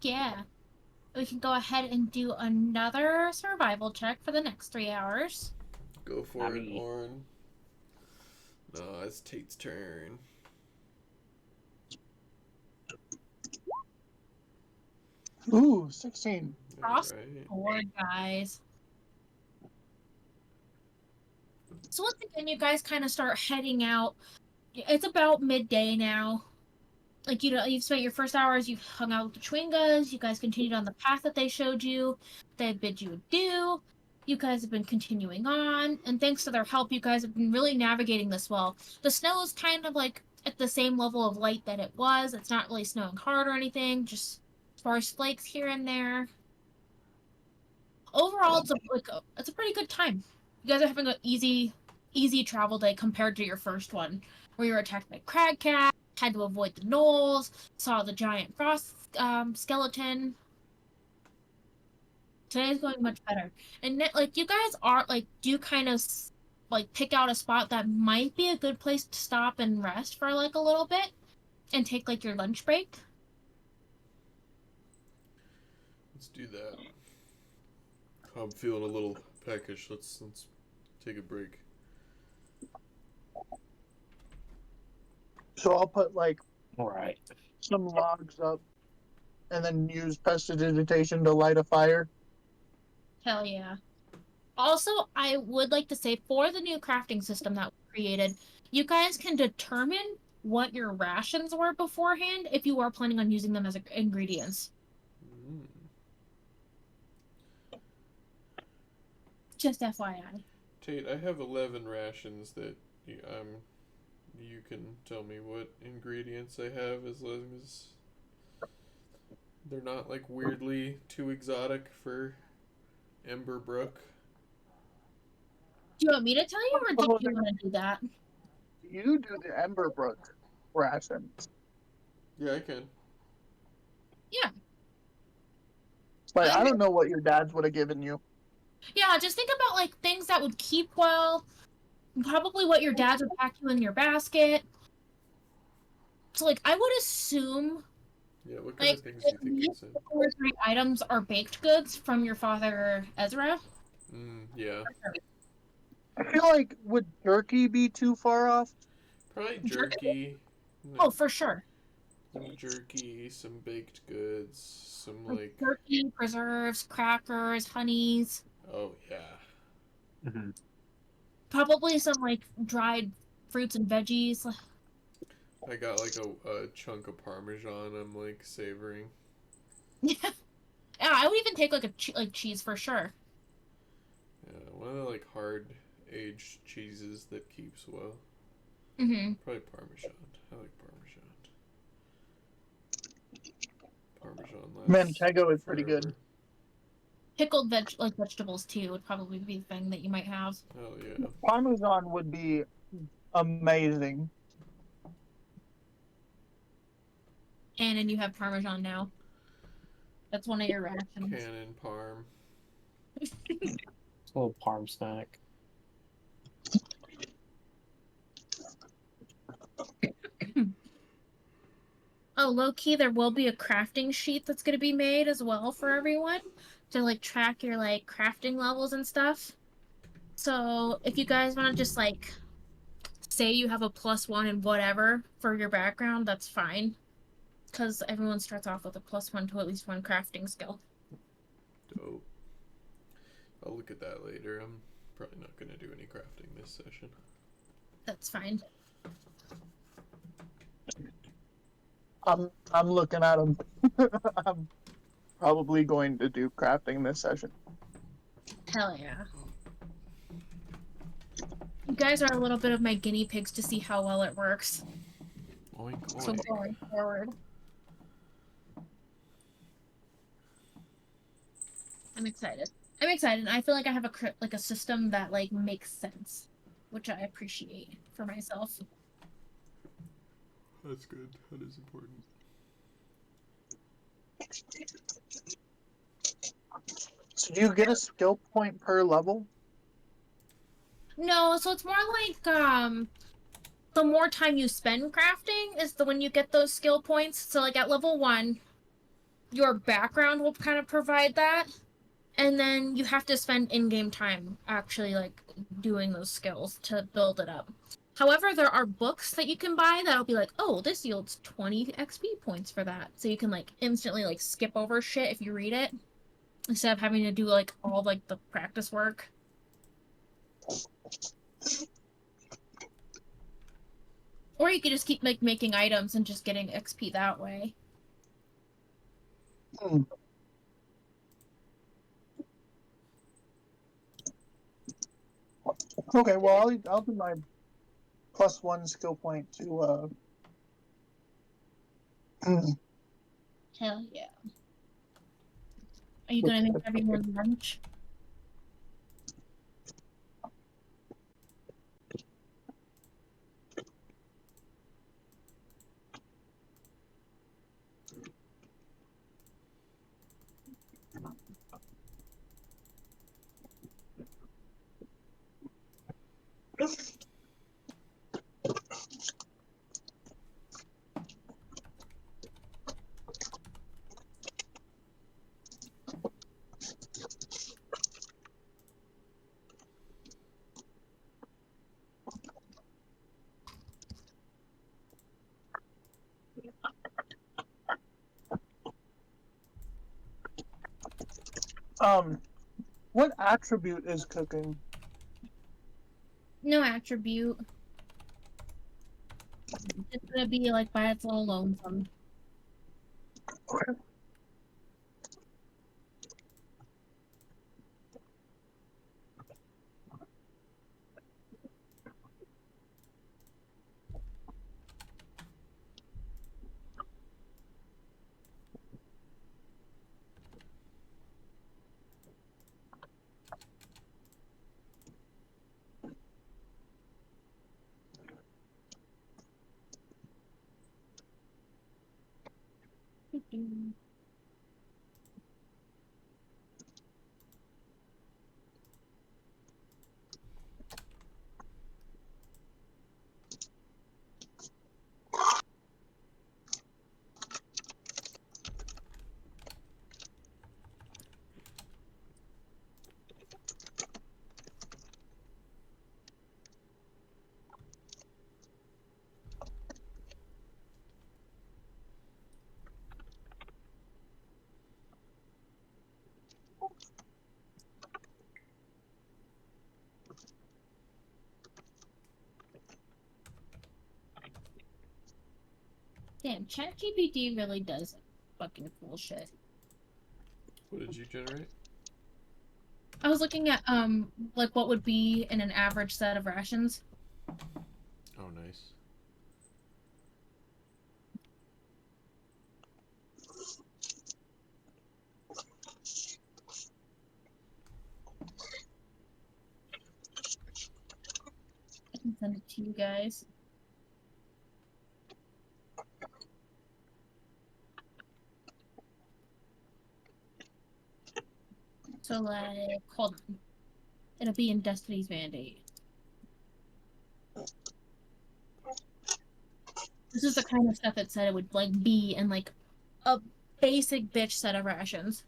Yeah. We can go ahead and do another survival check for the next 3 hours. Go for it, Abby. Orin. No, it's Tate's turn. ooh, 16. Cross the Alright. board, guys. So once again, you guys kind of start heading out. It's about midday now. Like, you know, you've spent your first hours, you've hung out with the Chwingas, you guys continued on the path that they showed you, they bid you adieu, you guys have been continuing on, and thanks to their help, you guys have been really navigating this well. The snow is kind of like at the same level of light that it was. It's not really snowing hard or anything, just sparse flakes here and there. Overall, it's a pretty good time. You guys are having an easy travel day compared to your first one, where you were attacked by crag cat, had to avoid the gnolls, saw the giant frost skeleton. Today's going much better, and like you guys are like, do kind of like pick out a spot that might be a good place to stop and rest for like a little bit, and take like your lunch break. Let's do that. I'm feeling a little peckish. Let's take a break. So I'll put like All right. some logs up, and then use prestidigitation to light a fire. Hell yeah. Also, I would like to say for the new crafting system that we created, you guys can determine what your rations were beforehand if you are planning on using them as ingredients. Mm. Just FYI. Tate, I have 11 rations that you can tell me what ingredients I have as long as they're not like weirdly too exotic for Ember Brook. Do you want me to tell you, or do you want to do that? You do the Emberbrook rations. Yeah, I can. Yeah. Like, I don't know what your dads would have given you. Yeah, just think about like things that would keep well. Probably what your dads would pack you in your basket. So like I would assume Yeah, what kind like of things do you think these it's in? 2 or 3 items are baked goods from your father Ezra. Yeah. I feel like, would jerky be too far off? Probably jerky. Oh, for sure. Some jerky, some baked goods, some like. Turkey, preserves, crackers, honeys. Oh, yeah. Mm-hmm. Probably some like dried fruits and veggies. I got like a chunk of Parmesan I'm like savoring. Yeah, I would even take like like cheese for sure. Yeah, one of the like hard aged cheeses that keeps well. Mm-hmm. Probably Parmesan. I like Parmesan. Lasts Manchego is pretty forever. good. Pickled vegetables too would probably be the thing that you might have. Hell yeah. Parmesan would be amazing. And you have Parmesan now. That's one of your rations. Cannon parm. It's a little parm snack. Oh, low key, there will be a crafting sheet that's gonna be made as well for everyone to like track your like crafting levels and stuff. So if you guys want to just like say you have a +1 in whatever for your background, that's fine. Because everyone starts off with a +1 to at least one crafting skill. Dope. I'll look at that later. I'm probably not going to do any crafting this session. That's fine. I'm looking at them. I'm probably going to do crafting this session. Hell yeah. You guys are a little bit of my guinea pigs to see how well it works. Oink, So oink. going forward. I'm excited. I'm excited. I feel like I have a system that like makes sense, which I appreciate for myself. That's good. That is important. So do you get a skill point per level? No, so it's more like the more time you spend crafting is the when you get those skill points. So like at level 1, your background will kind of provide that. And then you have to spend in-game time actually like doing those skills to build it up. However, there are books that you can buy that'll be like, oh, this yields 20 XP points for that. So you can like instantly like skip over shit if you read it. instead of having to do like all like the practice work. Or you could just keep like making items and just getting XP that way. Hmm. Okay, well, I'll do my +1 skill point to Hell yeah. Are you gonna make everyone lunch? what attribute is cooking? No attribute. It's gonna be like by its little lonesome. Okay. Damn, ChatGPT really does fucking cool shit. What did you generate? I was looking at like what would be in an average set of rations. Oh, nice. I can send it to you guys. So like, hold on. It'll be in Destiny's Mandate. This is the kind of stuff it said it would like be in like a basic bitch set of rations.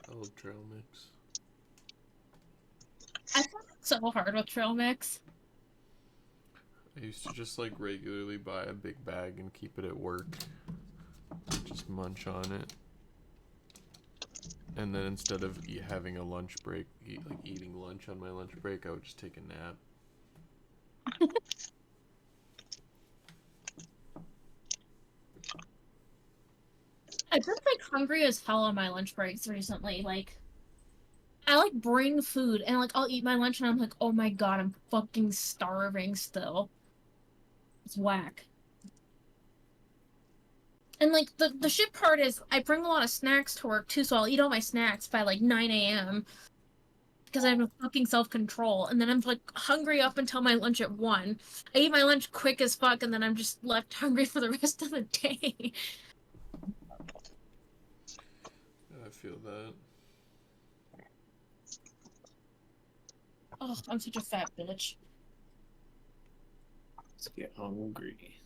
I love trail mix. I found it so hard with trail mix. I used to just like regularly buy a big bag and keep it at work. Just munch on it. And then instead of having a lunch break, eating lunch on my lunch break, I would just take a nap. I've been like hungry as hell on my lunch breaks recently. Like, I like bring food and like I'll eat my lunch and I'm like, oh my god, I'm fucking starving still. It's whack. And like the shit part is I bring a lot of snacks to work too, so I'll eat all my snacks by like 9 a.m. because I have no fucking self-control. And then I'm like hungry up until my lunch at 1. I eat my lunch quick as fuck and then I'm just left hungry for the rest of the day. I feel that. Oh, I'm such a fat bitch. Let's get hungry.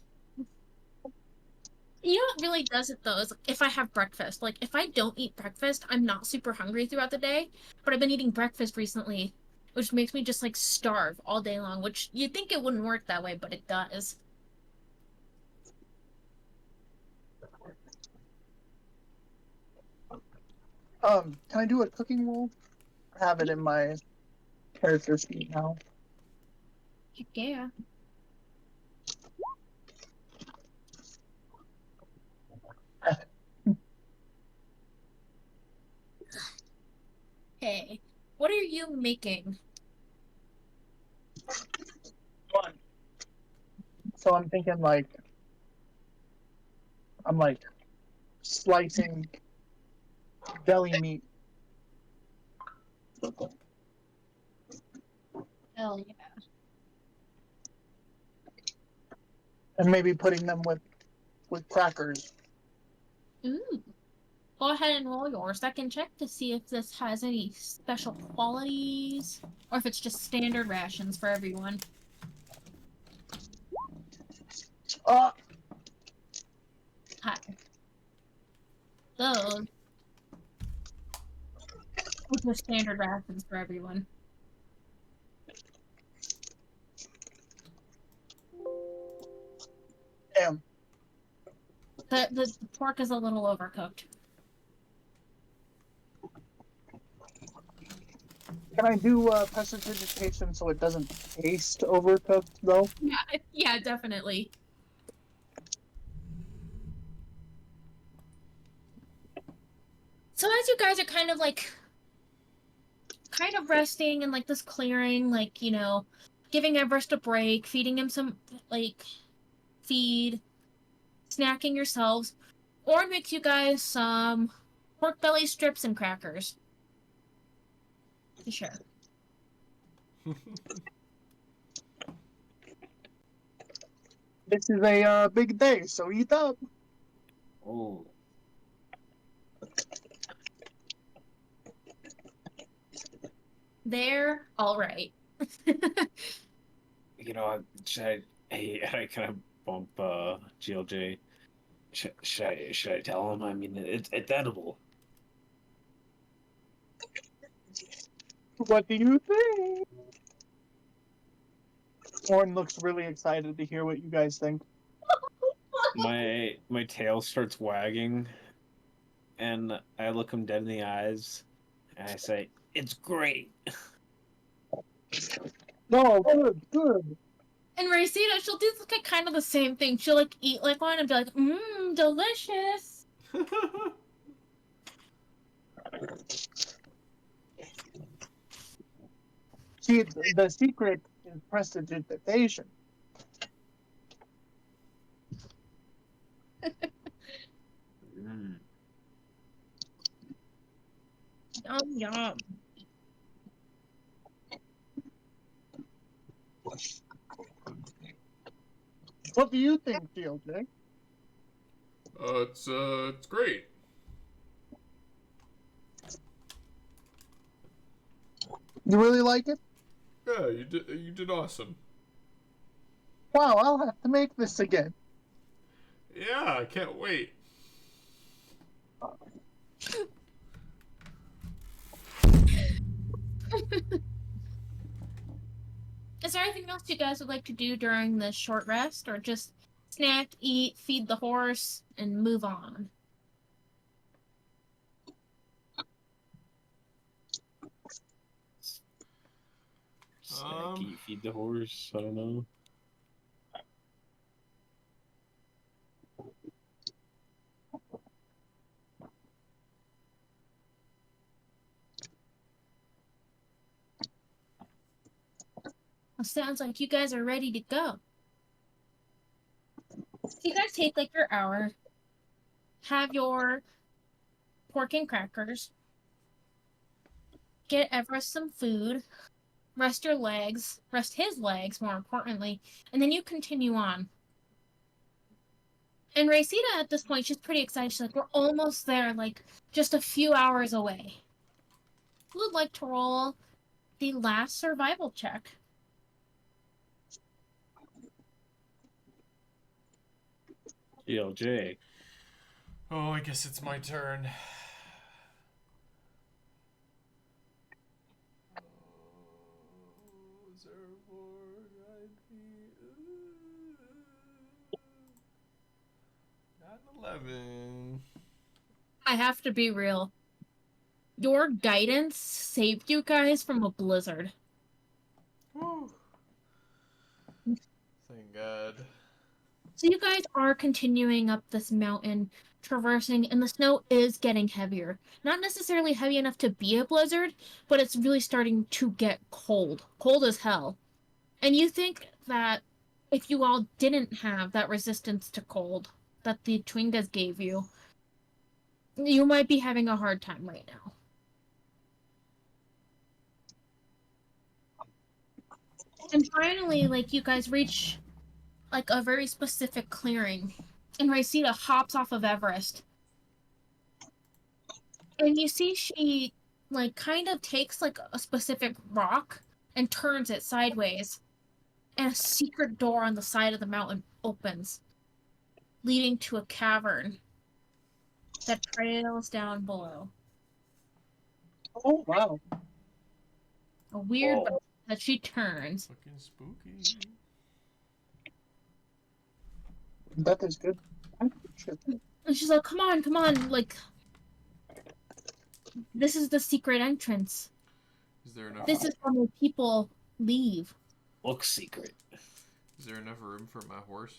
You know what really does it though is like, if I have breakfast. Like if I don't eat breakfast, I'm not super hungry throughout the day. But I've been eating breakfast recently, which makes me just like starve all day long, which you'd think it wouldn't work that way, but it does. Can I do a cooking roll? I have it in my character sheet now. Heck yeah. Hey, what are you making? So I'm thinking like I'm like slicing deli meat. Hell yeah. And maybe putting them with crackers. Ooh. Go ahead and roll your second check to see if this has any special qualities or if it's just standard rations for everyone. Uh, Hi. Those are just standard rations for everyone. damn. The pork is a little overcooked. Can I do prestidigitation so it doesn't taste overcooked though? Yeah, definitely. So as you guys are kind of resting in like this clearing, like, giving Everest a break, feeding him some like feed, snacking yourselves, or makes you guys some pork belly strips and crackers to share. This is a big day, so eat up. Oh, They're all right. should I kind of bump GLJ? Should I tell him? I mean, it's edible. What do you think? Orin looks really excited to hear what you guys think. My tail starts wagging, and I look him dead in the eyes, and I say, "It's great." No, good, good. And Racina, she'll do kind of the same thing. She'll like eat like one and be like, delicious. See, the secret is prestidigitation. Mm. Yum yum. What do you think, GLJ? It's great. You really like it? Yeah, you did awesome. Wow, I'll have to make this again. Yeah, I can't wait. Is there anything else you guys would like to do during this short rest, or just snack, eat, feed the horse, and move on? Snacky, feed the horse. I don't know. Well, sounds like you guys are ready to go. So you guys take like your hour, have your pork and crackers, get Everest some food, rest your legs, rest his legs more importantly, and then you continue on. And Racita at this point, she's pretty excited. She's like, we're almost there, like just a few hours away. Who would like to roll the last survival check? GLJ. Oh, I guess it's my turn. 11. I have to be real. Your guidance saved you guys from a blizzard. Whew. Thank God. So you guys are continuing up this mountain, traversing, and the snow is getting heavier. Not necessarily heavy enough to be a blizzard, but it's really starting to get cold. Cold as hell. And you think that if you all didn't have that resistance to cold that the Twingas gave you, you might be having a hard time right now. And finally, like, you guys reach like a very specific clearing, and Rosita hops off of Everest, and you see she like kind of takes like a specific rock and turns it sideways, and a secret door on the side of the mountain opens, leading to a cavern that trails down below. Oh wow. A weird Whoa. button that she turns. Fucking spooky. That is good. I'm interested. And she's like, come on, like, this is the secret entrance. Is there enough? This is when the people leave. Looks secret. Is there enough room for my horse?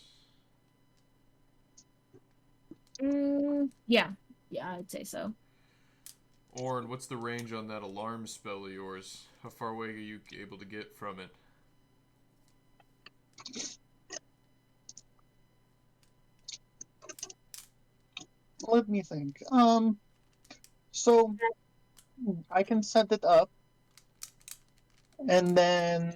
Yeah, I'd say so. Orin, what's the range on that alarm spell of yours? How far away are you able to get from it? Let me think. So I can set it up, and then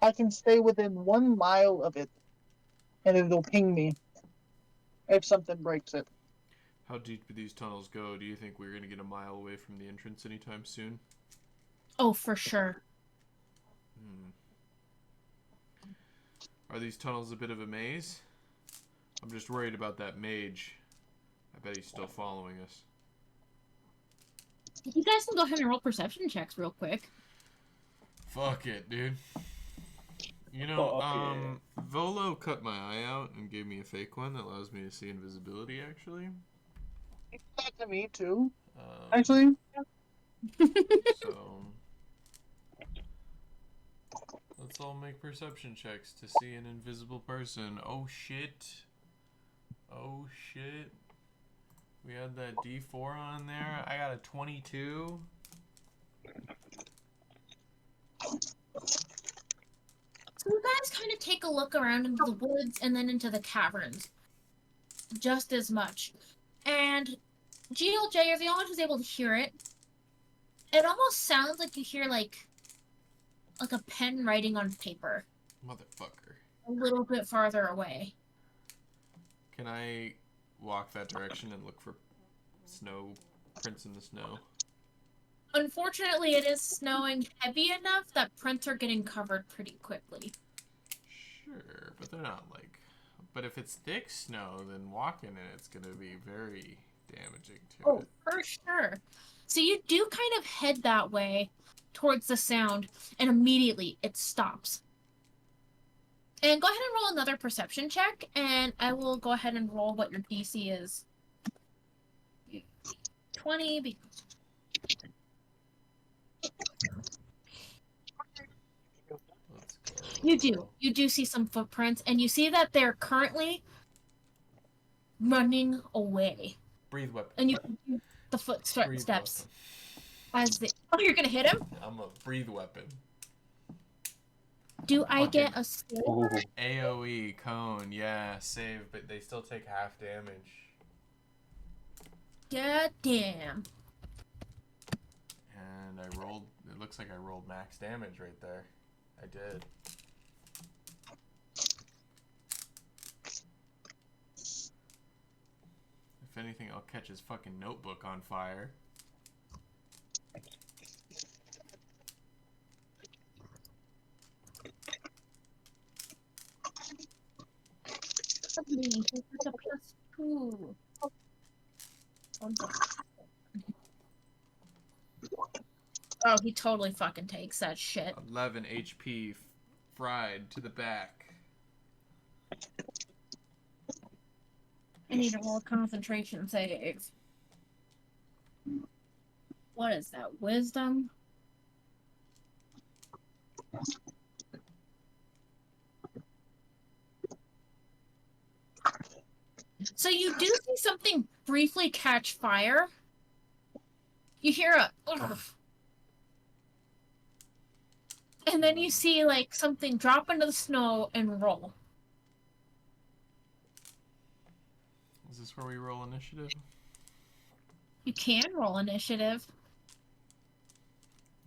I can stay within 1 mile of it, and it'll ping me if something breaks it. How deep do these tunnels go? Do you think we're going to get a mile away from the entrance anytime soon? Oh, for sure. Are these tunnels a bit of a maze? I'm just worried about that mage. I bet he's still following us. You guys can go ahead and roll perception checks real quick. Fuck it, dude. You know, Fuck Volo cut my eye out and gave me a fake one that allows me to see invisibility, actually. That to me too. Um, Actually, So, let's all make perception checks to see an invisible person. Oh shit. Oh shit. We had that D4 on there. I got a 22. So you guys kind of take a look around into the woods and then into the caverns. Just as much. And GLJ, you're the only one who's able to hear it. It almost sounds like you hear like a pen writing on paper. Motherfucker. A little bit farther away. Can I walk that direction and look for snow prints in the snow? Unfortunately, it is snowing heavy enough that prints are getting covered pretty quickly. Sure, but they're not like... But if it's thick snow, then walking in it's going to be very damaging to it. For sure. So you do kind of head that way towards the sound, and immediately it stops. And go ahead and roll another perception check, and I will go ahead and roll what your DC is. 20. Let's go. You do see some footprints, and you see that they're currently running away. Breathe weapon. And you can hear the Breathe footsteps weapon. as they... Oh, you're gonna hit him? I'm a breathe weapon. Do I Fucking- get a save? Ooh. AoE, cone, yeah, save, but they still take half damage. God damn. And I rolled, it looks like I rolled max damage right there. I did. If anything, I'll catch his fucking notebook on fire. It's a +2. Oh, he totally fucking takes that shit. 11 HP fried to the back. I need to roll a concentration save. What is that? Wisdom? So you do see something briefly catch fire. You hear a ugh. And then you see like something drop into the snow and roll. Is this where we roll initiative? You can roll initiative.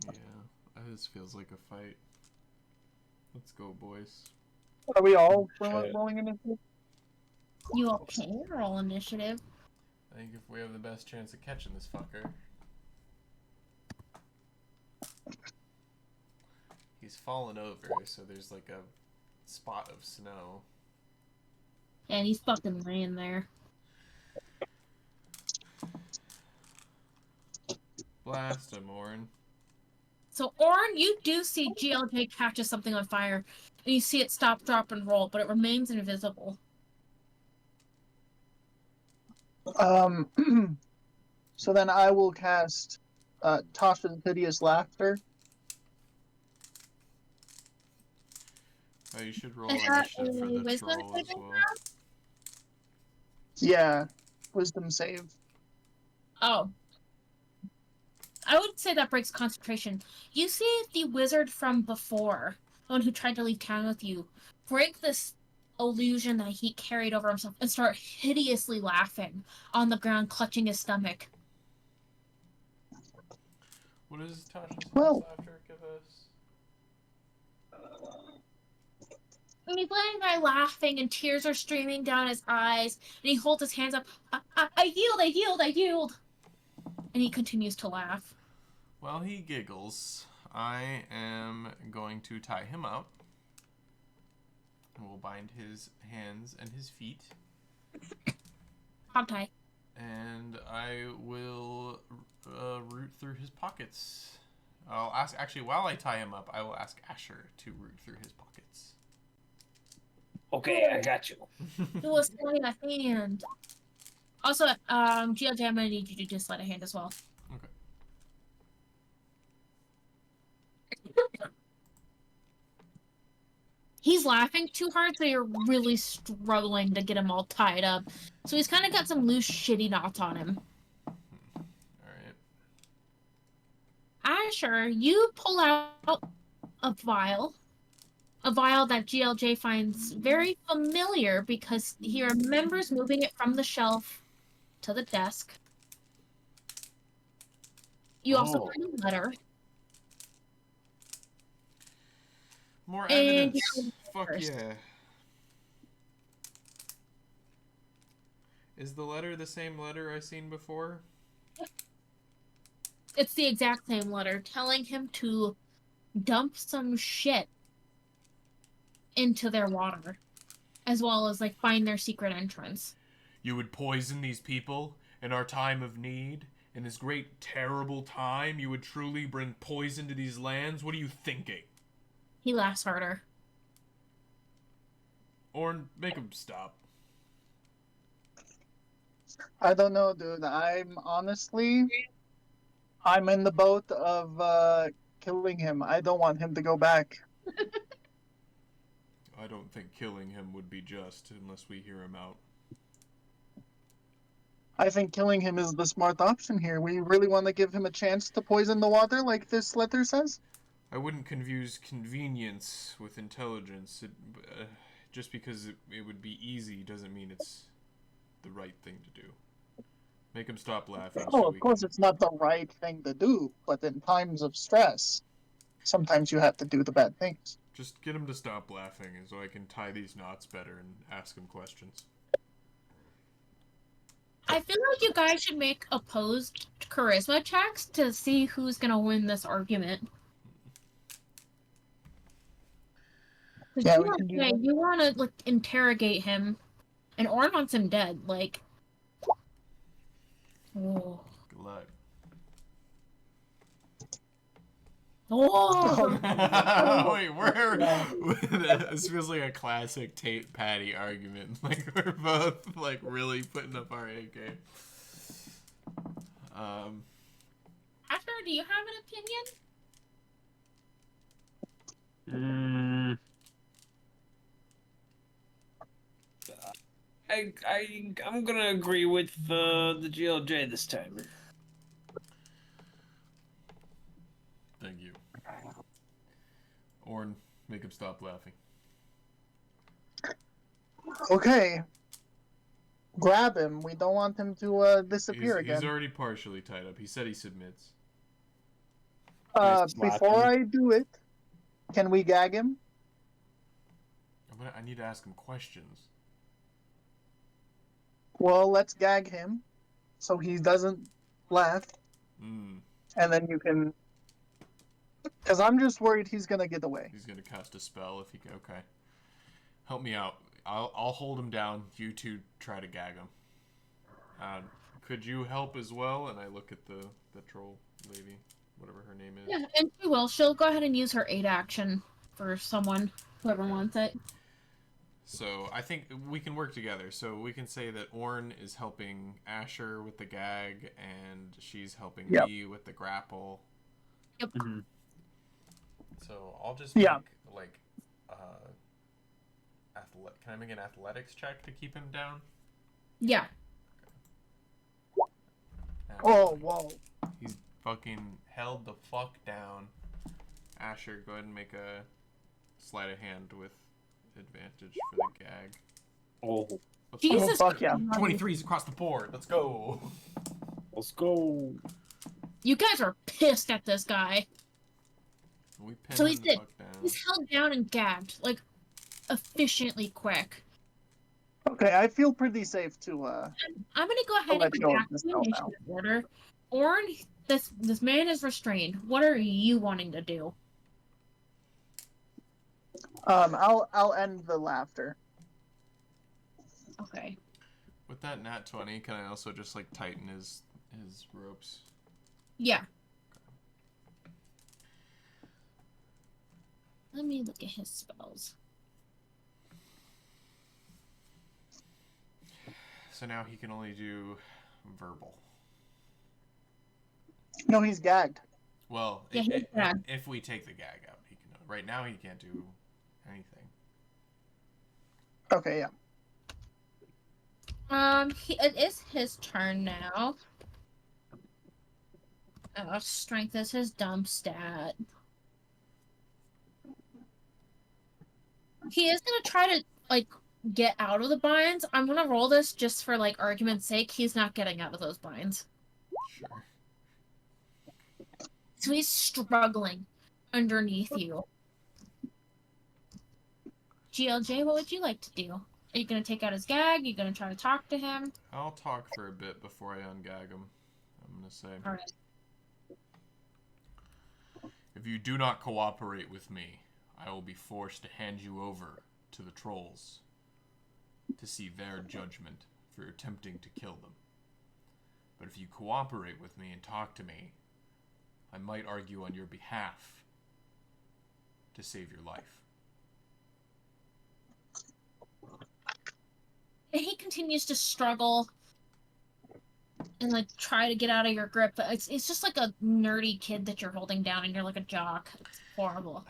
Yeah, this feels like a fight. Let's go, boys. Are we all Okay. rolling initiative? You all can roll initiative. I think if we have the best chance of catching this fucker. He's fallen over, so there's like a spot of snow. And he's fucking laying there. Blast him, Orin. So, Orin, you do see GLJ catches something on fire, and you see it stop, drop, and roll, but it remains invisible. So then I will cast Tasha's Hideous Laughter. Oh, you should roll Is that initiative for a the wisdom troll as saving well. Yeah, Wisdom save. Oh. I would say that breaks concentration. You see the wizard from before, the one who tried to leave town with you, break this illusion that he carried over himself and start hideously laughing on the ground, clutching his stomach. What does Tasha's Well- laughter give us? And he's letting guy laughing, and tears are streaming down his eyes, and he holds his hands up. I yield, I yield, I yield. And he continues to laugh. While he giggles, I am going to tie him up. We'll bind his hands and his feet. Hog tie. And I will root through his pockets. I'll ask, actually, while I tie him up, I will ask Asher to root through his pockets. Okay, I got you. He was sleight of hand. Also, GLJ, I'm gonna need you to do sleight of hand as well. Okay. He's laughing too hard, so you're really struggling to get him all tied up. So he's kind of got some loose, shitty knots on him. Alright. Asher, you pull out a vial that GLJ finds very familiar because he remembers moving it from the shelf to the desk. You also Oh. find a letter. More And evidence. you're Fuck first. yeah. Is the letter the same letter I seen before? It's the exact same letter telling him to dump some shit into their water, as well as like find their secret entrance. You would poison these people in our time of need? In this great, terrible time, you would truly bring poison to these lands? What are you thinking? He laughs harder. Or make him stop. I don't know, dude. I'm in the boat of killing him. I don't want him to go back. I don't think killing him would be just unless we hear him out. I think killing him is the smart option here. We really want to give him a chance to poison the water, like this letter says. I wouldn't confuse convenience with intelligence. Just because it would be easy doesn't mean it's the right thing to do. Make him stop laughing. Oh, so of we course, can... it's not the right thing to do, but in times of stress, sometimes you have to do the bad things. Just get him to stop laughing so I can tie these knots better and ask him questions. I feel like you guys should make opposed charisma checks to see who's gonna win this argument. Yeah, we can do that. You want to like interrogate him, and Orn wants him dead. Like, oh. Good luck. Oh! Wait, this feels like a classic Tate Patty argument. Like we're both like really putting up our A game. Asher, do you have an opinion? I'm gonna agree with the GLJ this time. Thank you. Orn, make him stop laughing. Okay. Grab him. We don't want him to disappear He's again. already partially tied up. He said he submits. Before I do it, can we gag him? I need to ask him questions. Well, let's gag him so he doesn't laugh. Mm. And then you can... Because I'm just worried he's going to get away. He's gonna cast a spell if he can. Okay. Help me out. I'll hold him down. You two try to gag him. Could you help as well? And I look at the troll lady, whatever her name is. Yeah, and she will. She'll go ahead and use her aid action for someone, whoever wants it. So I think we can work together. So we can say that Orn is helping Asher with the gag, and she's helping me with the grapple. Yep. Mm-hmm. So I'll just make like can I make an athletics check to keep him down? Yeah. Oh, whoa. He's fucking held the fuck down. Asher, go ahead and make a sleight of hand with advantage for the gag. Oh, Jesus. Fuck yeah. 23s across the board. Let's go. let's go. You guys are pissed at this guy. We pin So him he's the dead. fuck down. He's held down and gagged, like, efficiently quick. Okay, I feel pretty safe to... I'm gonna go ahead let and go of back this the spell now. initiative order. Orn, this man is restrained. What are you wanting to do? I'll end the laughter. Okay. With that nat 20, can I also just like tighten his ropes? Yeah. Let me look at his spells. So now he can only do verbal. No, he's gagged. Well, Yeah, he's gagged. if we take the gag out, he can. Right now, he can't do anything. Okay, yeah. It is his turn now. Strength is his dump stat. He is gonna try to, like, get out of the binds. I'm gonna roll this just for, like, argument's sake. He's not getting out of those binds. Sure. So he's struggling underneath you. GLJ, what would you like to do? Are you gonna take out his gag? Are you gonna try to talk to him? I'll talk for a bit before I ungag him. I'm gonna say, Alright. if you do not cooperate with me, I will be forced to hand you over to the trolls to see their judgment for attempting to kill them. But if you cooperate with me and talk to me, I might argue on your behalf to save your life. And he continues to struggle and, like, try to get out of your grip, but it's just like a nerdy kid that you're holding down and you're like a jock. It's horrible.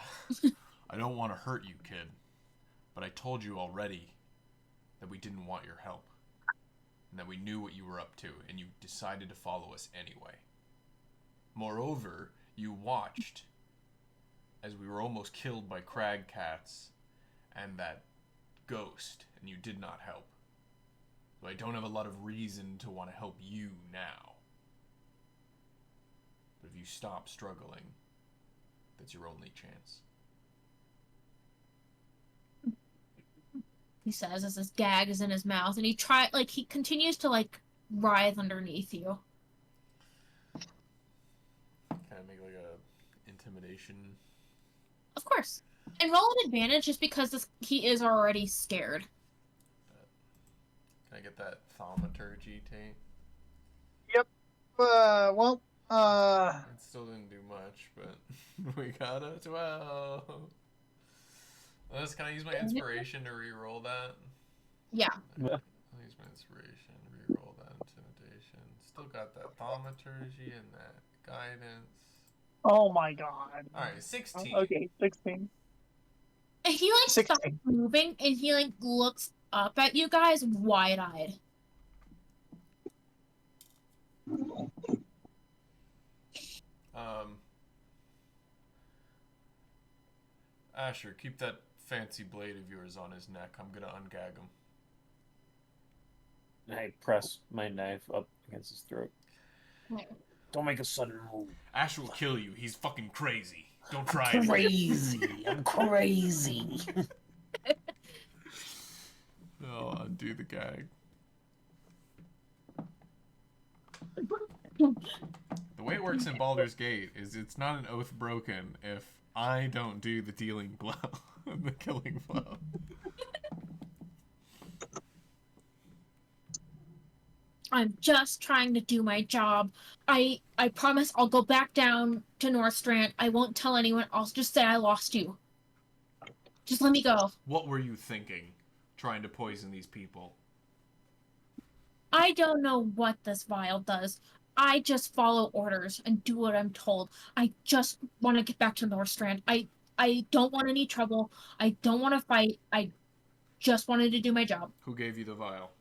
I don't want to hurt you, kid, but I told you already that we didn't want your help, and that we knew what you were up to, and you decided to follow us anyway. Moreover, you watched as we were almost killed by crag cats and that ghost, and you did not help. So I don't have a lot of reason to want to help you now. But if you stop struggling, that's your only chance. He says as his gag is in his mouth, and he continues to, like, writhe underneath you. Can I make like a intimidation? Of course. And roll an advantage just because he is already scared. Can I get that thaumaturgy, Tate? Well, It still didn't do much, but we got a 12. Can I use my inspiration to re-roll that? Yeah. I'll use my inspiration, re-roll that intimidation. Still got that thaumaturgy and that guidance. Oh my god. Alright, 16. Okay, 16. And he like 16. stops moving and he like looks up at you guys wide-eyed. Asher, keep that fancy blade of yours on his neck. I'm gonna ungag him. I press my knife up against his throat. Don't make a sudden move. Asher will kill you. He's fucking crazy. Don't try it. Crazy. I'm crazy. I'll undo the gag. The way it works in Baldur's Gate is it's not an oath broken if I don't do the dealing blow, the killing blow. I'm just trying to do my job. I promise I'll go back down to Northstrand. I won't tell anyone. I'll just say I lost you. Just let me go. What were you thinking, trying to poison these people? I don't know what this vial does. I just follow orders and do what I'm told. I just want to get back to Northstrand. I don't want any trouble. I don't want to fight. I just wanted to do my job. Who gave you the vial?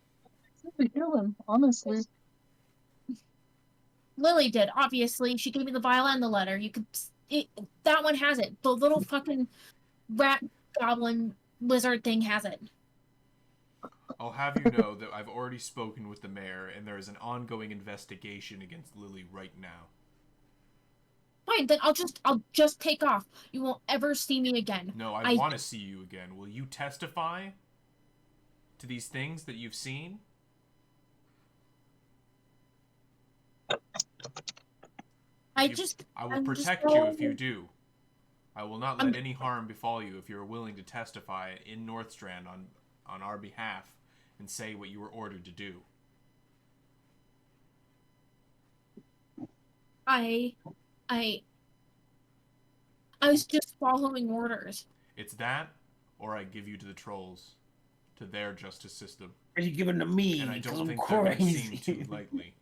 To kill him, honestly. Lily did, obviously. She gave me the vial and the letter. You could... that one has it. The little fucking rat goblin lizard thing has it. I'll have you know that I've already spoken with the mayor, and there is an ongoing investigation against Lily right now. Fine, then I'll just take off. You won't ever see me again. No, I want to see you again. Will you testify to these things that you've seen? I will protect you if you do. I will not let any harm befall you if you're willing to testify in Northstrand on our behalf and say what you were ordered to do. I was just following orders. It's that, or I give you to the trolls, to their justice system. Are you giving to me? And I don't I'm think they're going to crazy. seem too lightly.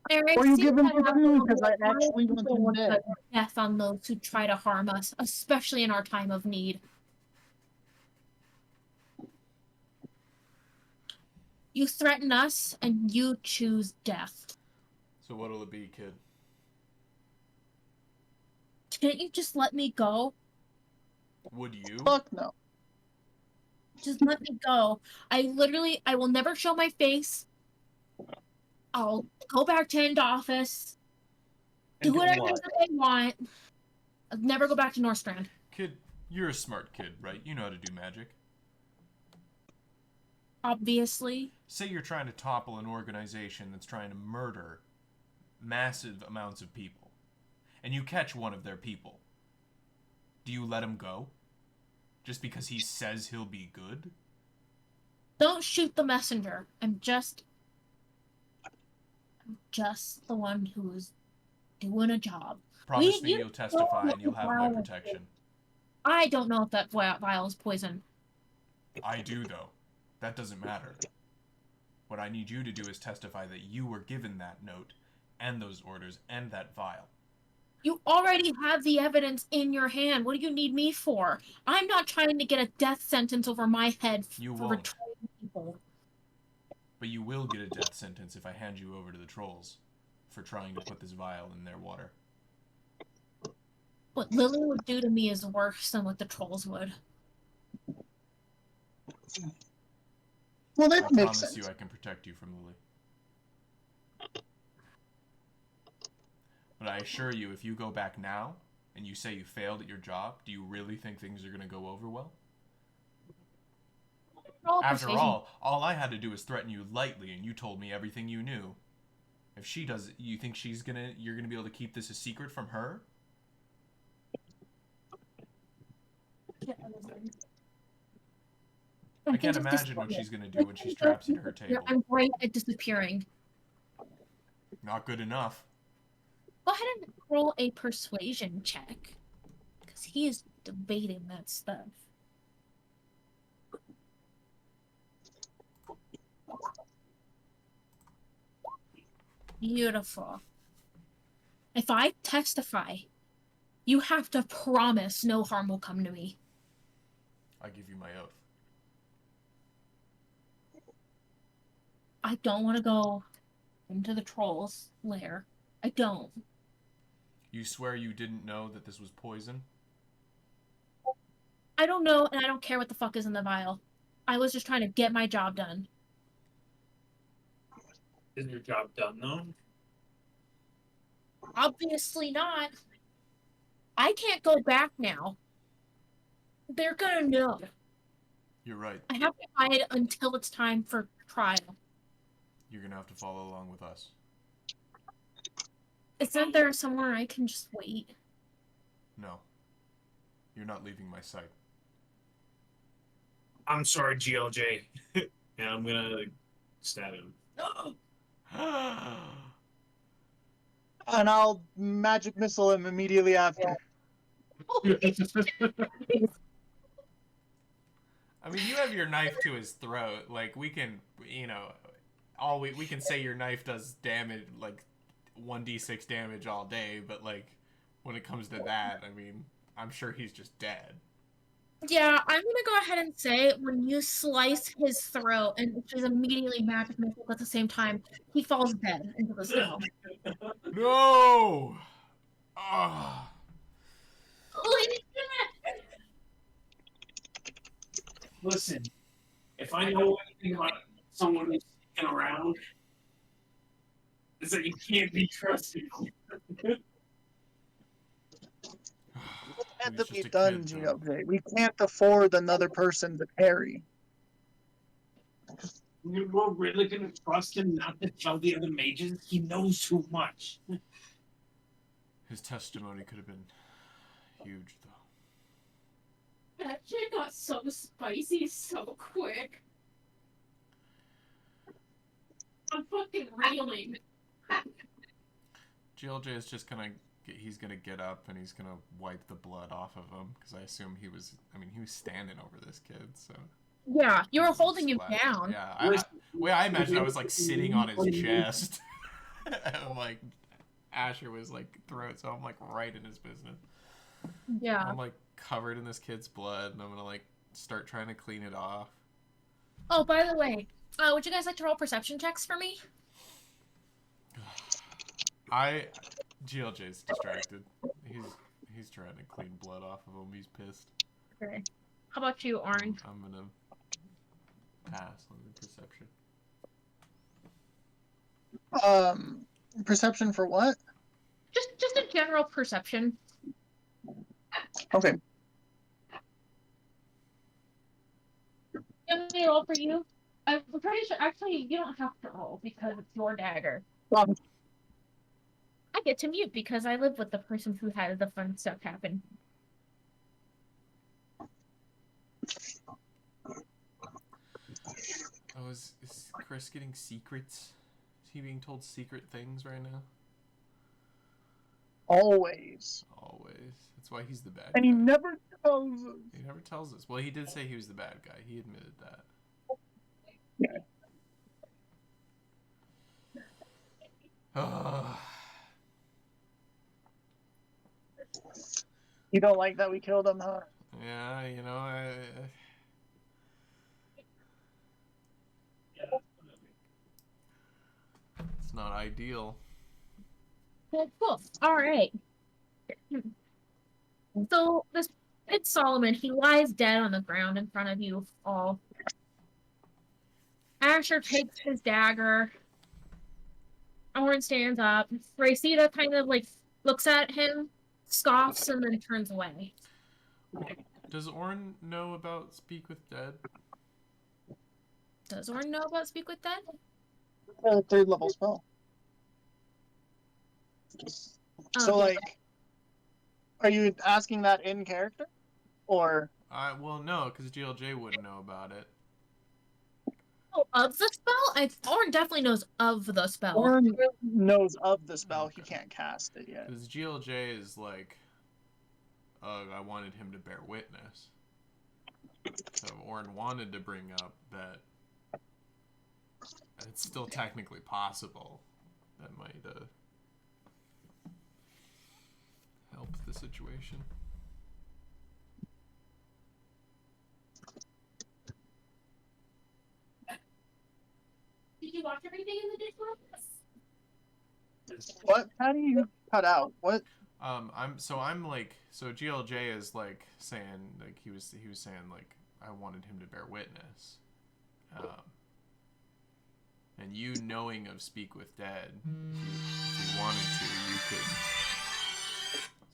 Or you give him to me because I actually want him dead. Death on those who try to harm us, especially in our time of need. You threaten us, and you choose death. So what'll it be, kid? Can't you just let me go? Would you? Fuck no. Just let me go. I will never show my face. I'll go back to end office. Do whatever I want. I'll never go back to Northstrand. Kid, you're a smart kid, right? You know how to do magic. Obviously. Say you're trying to topple an organization that's trying to murder massive amounts of people, and you catch one of their people. Do you let him go? Just because he says he'll be good? Don't shoot the messenger. I'm just the one who's doing a job. Promise me you'll testify and you'll have my protection. I don't know if that vial is poison. I do, though. That doesn't matter. What I need you to do is testify that you were given that note, and those orders, and that vial. You already have the evidence in your hand. What do you need me for? I'm not trying to get a death sentence over my head for betraying people. But you will get a death sentence if I hand you over to the trolls for trying to put this vial in their water. What Lily would do to me is worse than what the trolls would. Well, that makes sense. I promise you I can protect you from Lily. But I assure you, if you go back now and you say you failed at your job, do you really think things are going to go over well? After all I had to do was threaten you lightly, and you told me everything you knew. If she does, you think you're gonna be able to keep this a secret from her? I can't imagine what she's gonna do when she's trapped at her table. I'm great at disappearing. Not good enough. Go ahead and roll a persuasion check. Because he is debating that stuff. Beautiful. If I testify, you have to promise no harm will come to me. I give you my oath. I don't want to go into the troll's lair. I don't. You swear you didn't know that this was poison? I don't know, and I don't care what the fuck is in the vial. I was just trying to get my job done. Is your job done though? Obviously not. I can't go back now. They're gonna know. You're right. I have to hide until it's time for trial. You're gonna have to follow along with us. Isn't there somewhere I can just wait? No. You're not leaving my sight. I'm sorry, GLJ. And I'm gonna stab him. And I'll magic missile him immediately after. I mean, you have your knife to his throat. Like, we can, you know, we can say your knife does damage, like, 1d6 damage all day, but, like, when it comes to that, I mean, I'm sure he's just dead. Yeah, I'm gonna go ahead and say when you slice his throat and she's immediately magic missile at the same time, he falls dead into the snow. No! Ah. Listen, if I know anything about someone who's sticking around, is that you can't be trusted. What had He's to be just a done, kid, though. GLJ? We can't afford another person to carry. We're really gonna trust him not to tell the other mages? He knows too much. His testimony could have been huge, though. That shit got so spicy so quick. I'm fucking reeling. GLJ is just he's gonna get up and he's gonna wipe the blood off of him, because I assume he was standing over this kid, so. Yeah, you were He's holding him splattered. down. Yeah, I imagine I was, like, sitting on his chest. And, like, Asher was, like, throat, so I'm, like, right in his business. Yeah. I'm, like, covered in this kid's blood, and I'm gonna, like, start trying to clean it off. Oh, by the way, would you guys like to roll perception checks for me? GLJ's distracted. He's trying to clean blood off of him. He's pissed. Okay. How about you, Orange? I'm gonna pass on the perception. Perception for what? Just a general perception. Okay. Let me roll for you. I'm pretty sure. Actually, you don't have to roll because it's your dagger. Well, I get to mute because I live with the person who had the fun stuff happen. Oh, is Chris getting secrets? Is he being told secret things right now? always. Always. That's why he's the bad And guy. he never tells us. He never tells us. Well, he did say he was the bad guy. He admitted that. Yeah. You don't like that we killed him, huh? Yeah, you know, it's not ideal. Well, cool. All right. So it's Solomon. He lies dead on the ground in front of you all. Asher takes his dagger. Orin stands up. Racita kind of like looks at him, scoffs, and then turns away. Does Orin know about Speak with Dead? Does Orin know about Speak with Dead? A third level spell. So, like, are you asking that in character? Or. Well, no, because GLJ wouldn't know about it. Oh, of the spell? Orin definitely knows of the spell. Orin knows of the spell. He Okay. can't cast it yet. Because GLJ is like, I wanted him to bear witness. So Orin wanted to bring up that it's still technically possible. That might help the situation. Did you watch everything in the dishwasher? What? How do you cut out? What? So GLJ is like saying like he was saying like I wanted him to bear witness. And you knowing of Speak with Dead, if you wanted to, you could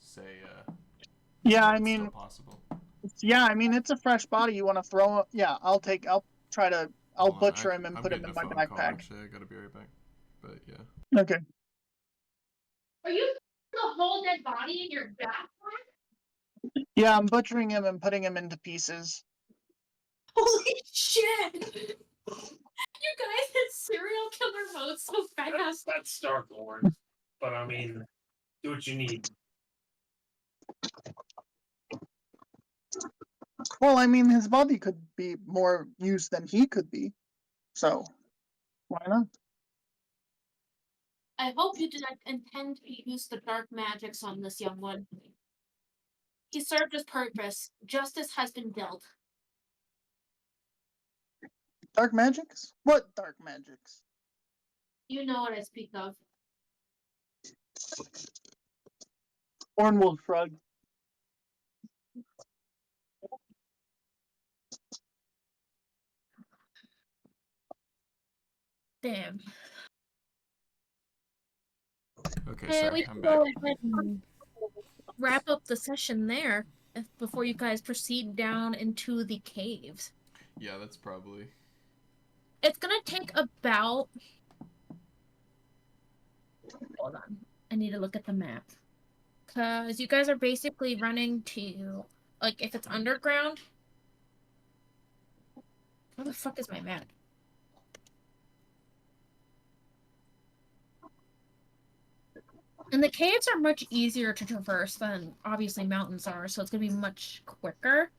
say Yeah, I it's mean, still possible. yeah, I mean, it's a fresh body. You want to throw? Yeah, I'll try to. I'll Hold on, butcher him and I'm put him getting in a my phone call. backpack. Actually, I gotta be right back. But yeah. Okay. Are you the whole dead body in your backpack? Yeah, I'm butchering him and putting him into pieces. Holy shit! You guys hit serial killer mode so fast. That's Stark Lord. But I mean, do what you need. Well, I mean, his body could be more used than he could be. So, why not? I hope you did not intend to use the dark magics on this young one. He served his purpose. Justice has been dealt. Dark magics? What dark magics? You know what I speak of. Orn will shrug. Damn. Okay, Hey, sorry, we I'm can back. go ahead and wrap up the session there before you guys proceed down into the caves. Yeah, that's probably. It's gonna take about. Hold on. I need to look at the map. Because you guys are basically running to. Like, if it's underground. Where the fuck is my map? And the caves are much easier to traverse than obviously mountains are, so it's gonna be much quicker.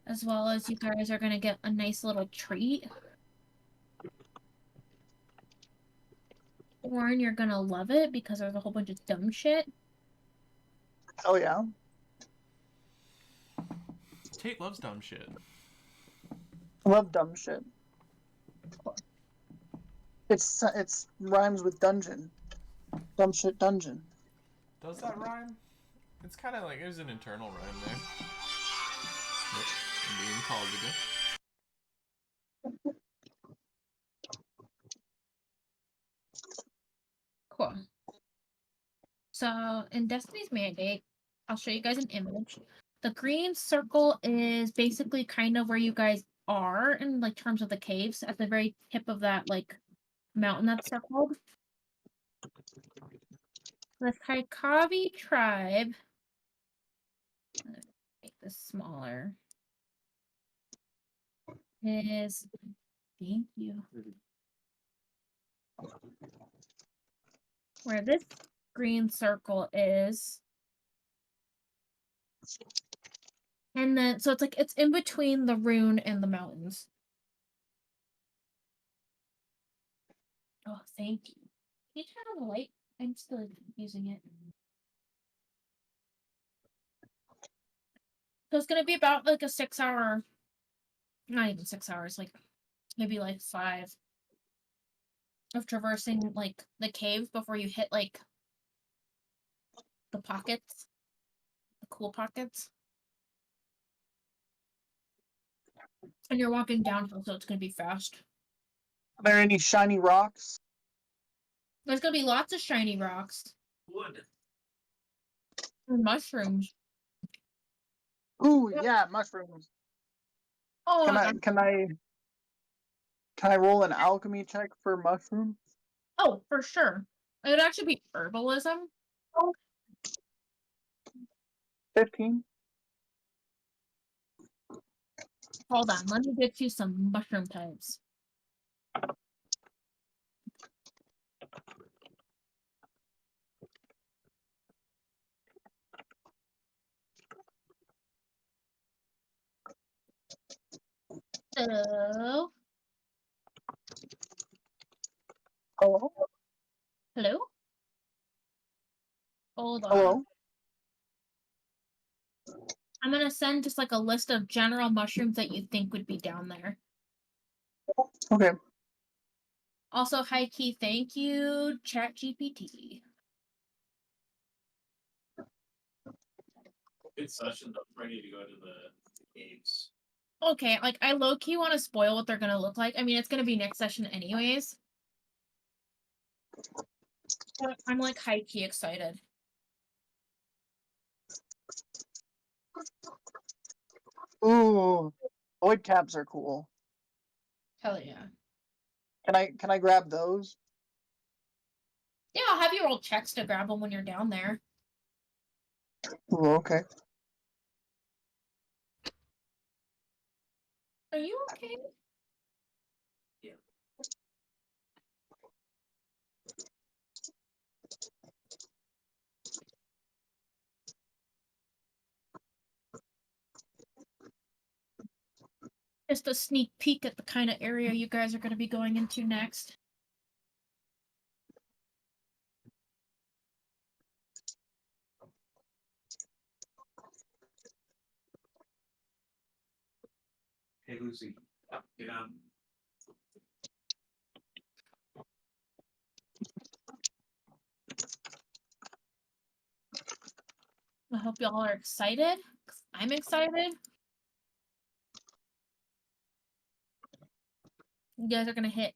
As well as you guys are gonna get a nice little treat. Warren, you're gonna love it because there's a whole bunch of dumb shit. Oh yeah. Tate loves dumb shit. I love dumb shit. It's rhymes with dungeon. Dumb shit dungeon. Does that rhyme? It's kind of like there's an internal rhyme there. Nope, I'm being called again. Cool. So in Destiny's Mandate, I'll show you guys an image. The green circle is basically kind of where you guys are in like terms of the caves at the very tip of that like mountain that's circled. The Kaikavi tribe. Let's make this smaller. Is thank you. Where this green circle is. And then so it's in between the rune and the mountains. Oh, thank you. Can you turn on the light? I'm still using it. So it's gonna be about like a 6 hour, not even 6 hours, like maybe like 5 of traversing like the cave before you hit like the pockets, the cool pockets. And you're walking downhill, so it's gonna be fast. Are there any shiny rocks? There's gonna be lots of shiny rocks Wood. and mushrooms. Ooh, yeah, mushrooms. Oh, Can I roll an alchemy check for mushrooms? oh, for sure. It would actually be herbalism. 15. Hold on, let me get you some mushroom types. So, Hello? hello? Hold on. Hello? I'm gonna send just like a list of general mushrooms that you think would be down there. Okay. Also, high key, thank you, ChatGPT. Good session. I'm ready to go to the caves. Okay, like I low key want to spoil what they're gonna look like. I mean, it's gonna be next session anyways. But I'm like high key excited. Ooh, void caps are cool. Hell yeah. Can I grab those? Yeah, I'll have you roll checks to grab them when you're down there. Ooh, okay. Are you okay? Yeah. Just a sneak peek at the kind of area you guys are going to be going into next. Hey, Lucy. Get on. I hope y'all are excited. 'Cause I'm excited. You guys are going to hit.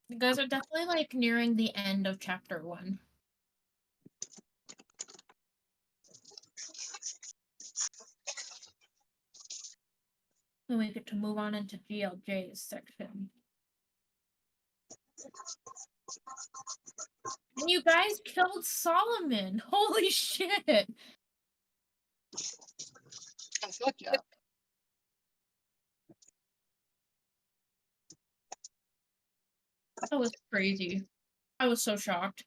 You guys are definitely like nearing the end of chapter 1. And we get to move on into GLJ's section. And you guys killed Solomon! Holy shit! Oh, fuck yeah. That was crazy. I was so shocked.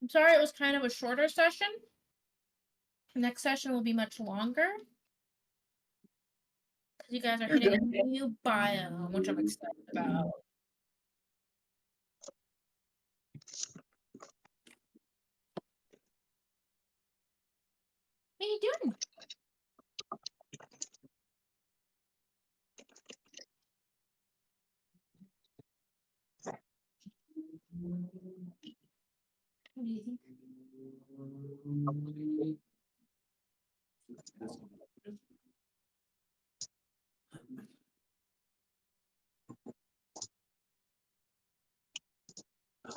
I'm sorry it was kind of a shorter session. Next session will be much longer. Because you guys are hitting a new biome, which I'm excited about. What are you doing? What do you think?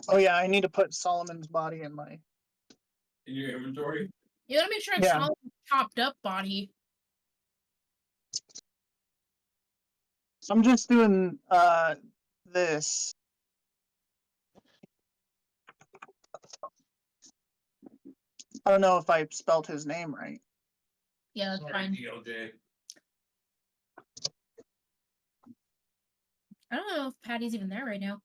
Oh yeah, I need to put Solomon's body in my. In your inventory? You gotta make sure it's Yeah. not chopped up body. I'm just doing this. I don't know if I spelled his name right. Yeah, that's Sorry, fine. DLJ. I don't know if Patty's even there right now.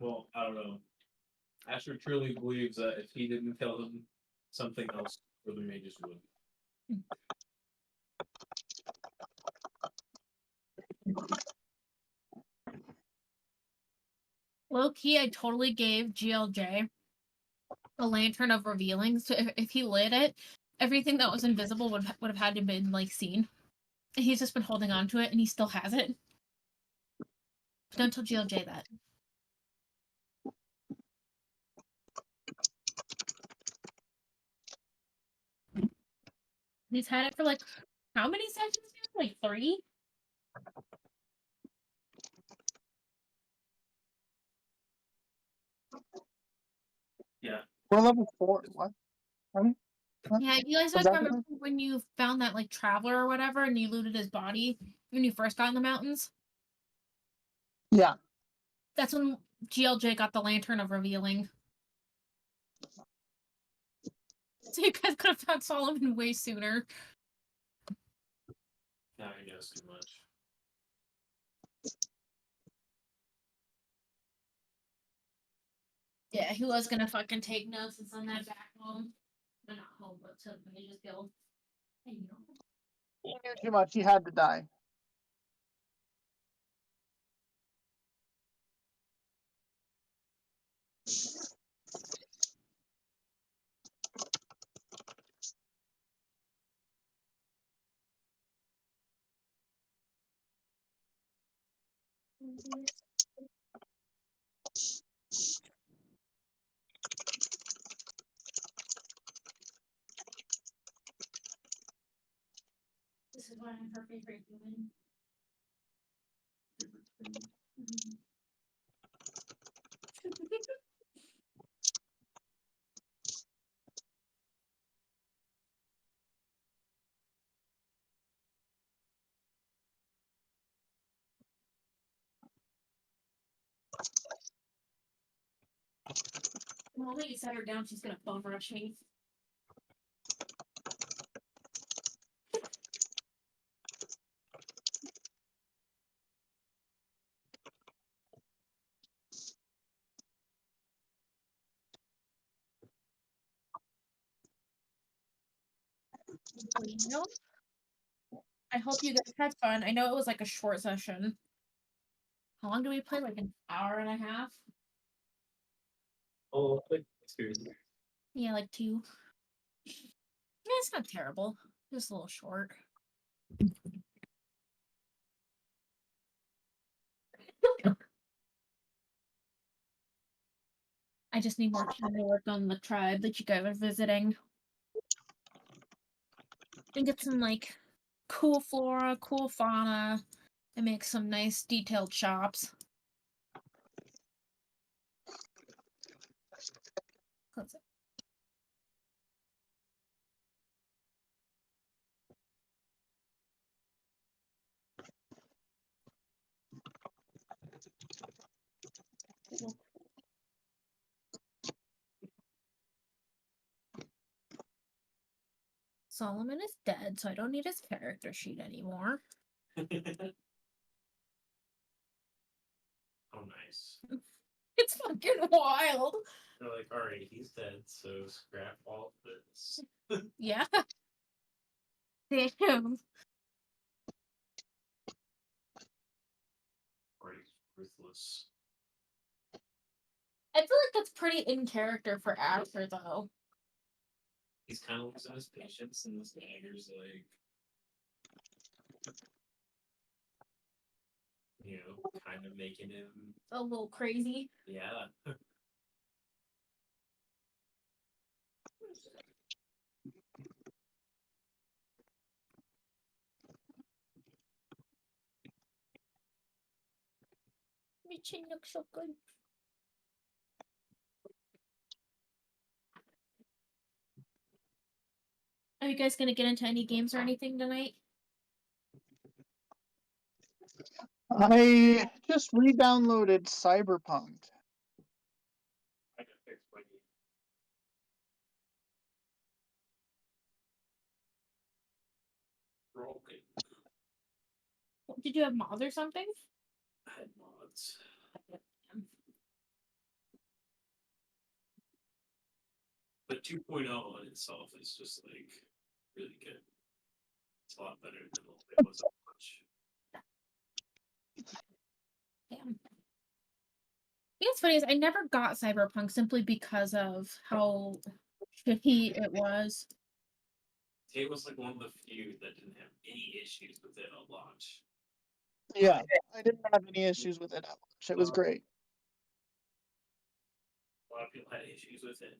Well, I don't know. Asher truly believes that if he didn't kill him, something else for the mages would. Low key, I totally gave GLJ a lantern of revealing, so if he lit it, everything that was invisible would have had to been like seen. And he's just been holding on to it, and he still has it. Don't tell GLJ that. He's had it for like how many sessions now? Like 3? Yeah. We're level 4. What? Honey? Huh? Yeah, you guys Was like that remember the- when you found that like traveler or whatever, and you looted his body when you first got in the mountains? Yeah. That's when GLJ got the Lantern of Revealing. So you guys could have found Solomon way sooner. Now he knows too much. Yeah, he was gonna fucking take notes and send that back home. But not home, but to Mage's Guild. Hey, you know. He knew too much. He had to die. This is why I'm her favorite human. The moment you set her down, she's gonna bum rush me. You know? I hope you guys had fun. I know it was like a short session. How long do we play? Like an hour and a half? Oh, like two. Yeah, like 2. Yeah, it's not terrible. Just a little short. I just need more time to work on the tribe that you guys are visiting. And get some like cool flora, cool fauna, and make some nice detailed shops. That's it. Solomon is dead, so I don't need his character sheet anymore. Oh, nice. It's fucking wild. They're like, alright, he's dead, so scrap all of this. Yeah. Damn. Or he's ruthless. I feel like that's pretty in character for Asher, though. He's kind of losing his patience, and this dagger's like, kind of making him, A little crazy. yeah. My chin looks so good. Are you guys gonna get into any games or anything tonight? I just re-downloaded Cyberpunk. I can fix my game. Broken. Did you have mods or something? I had mods. But 2.0 on itself is just like really good. It's a lot better than it was on much. Damn. I think what's funny is I never got Cyberpunk simply because of how shitty it was. It was like one of the few that didn't have any issues with it at launch. Yeah, I didn't have any issues with it at launch. It was great. A lot of people had issues with it.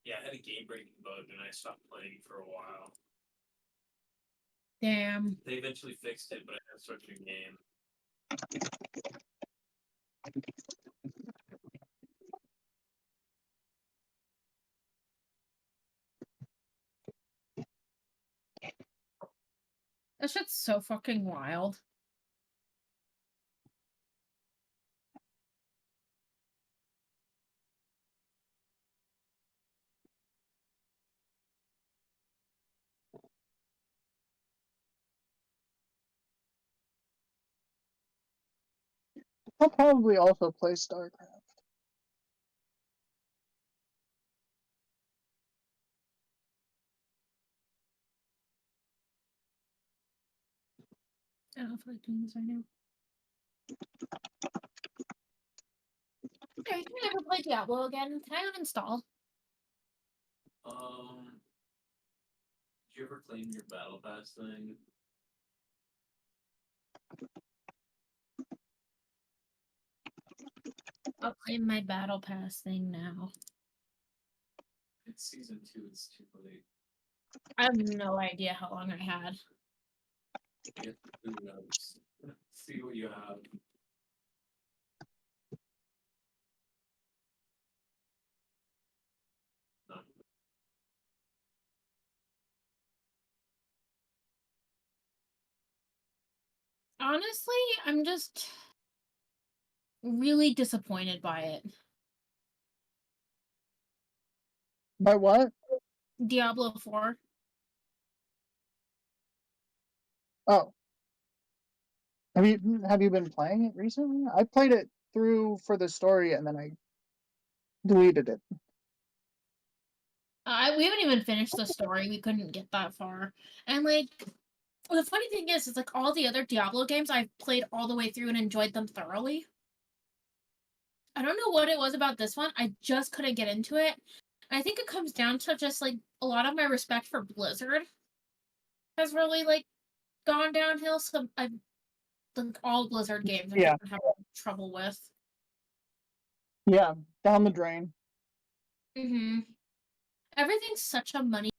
Yeah, I had a game breaking bug and I stopped playing for a while. Damn. They eventually fixed it, but I had to start a new game. That shit's so fucking wild. I'll probably also play StarCraft. I don't feel like doing this right now. Okay, can I ever play Diablo again? Can I uninstall? Did you ever claim your battle pass thing? I'll claim my battle pass thing now. It's season 2. It's too late. I have no idea how long I had. Get the notes. See what you have. No. Honestly, I'm just really disappointed by it. By what? Diablo 4. Oh. Have you been playing it recently? I played it through for the story and then I deleted it. We haven't even finished the story. We couldn't get that far. And like, the funny thing is like all the other Diablo games I've played all the way through and enjoyed them thoroughly. I don't know what it was about this one. I just couldn't get into it. I think it comes down to just like a lot of my respect for Blizzard has really like gone downhill. So I think all Blizzard games I'm Yeah. having trouble with. Yeah, down the drain. Everything's such a money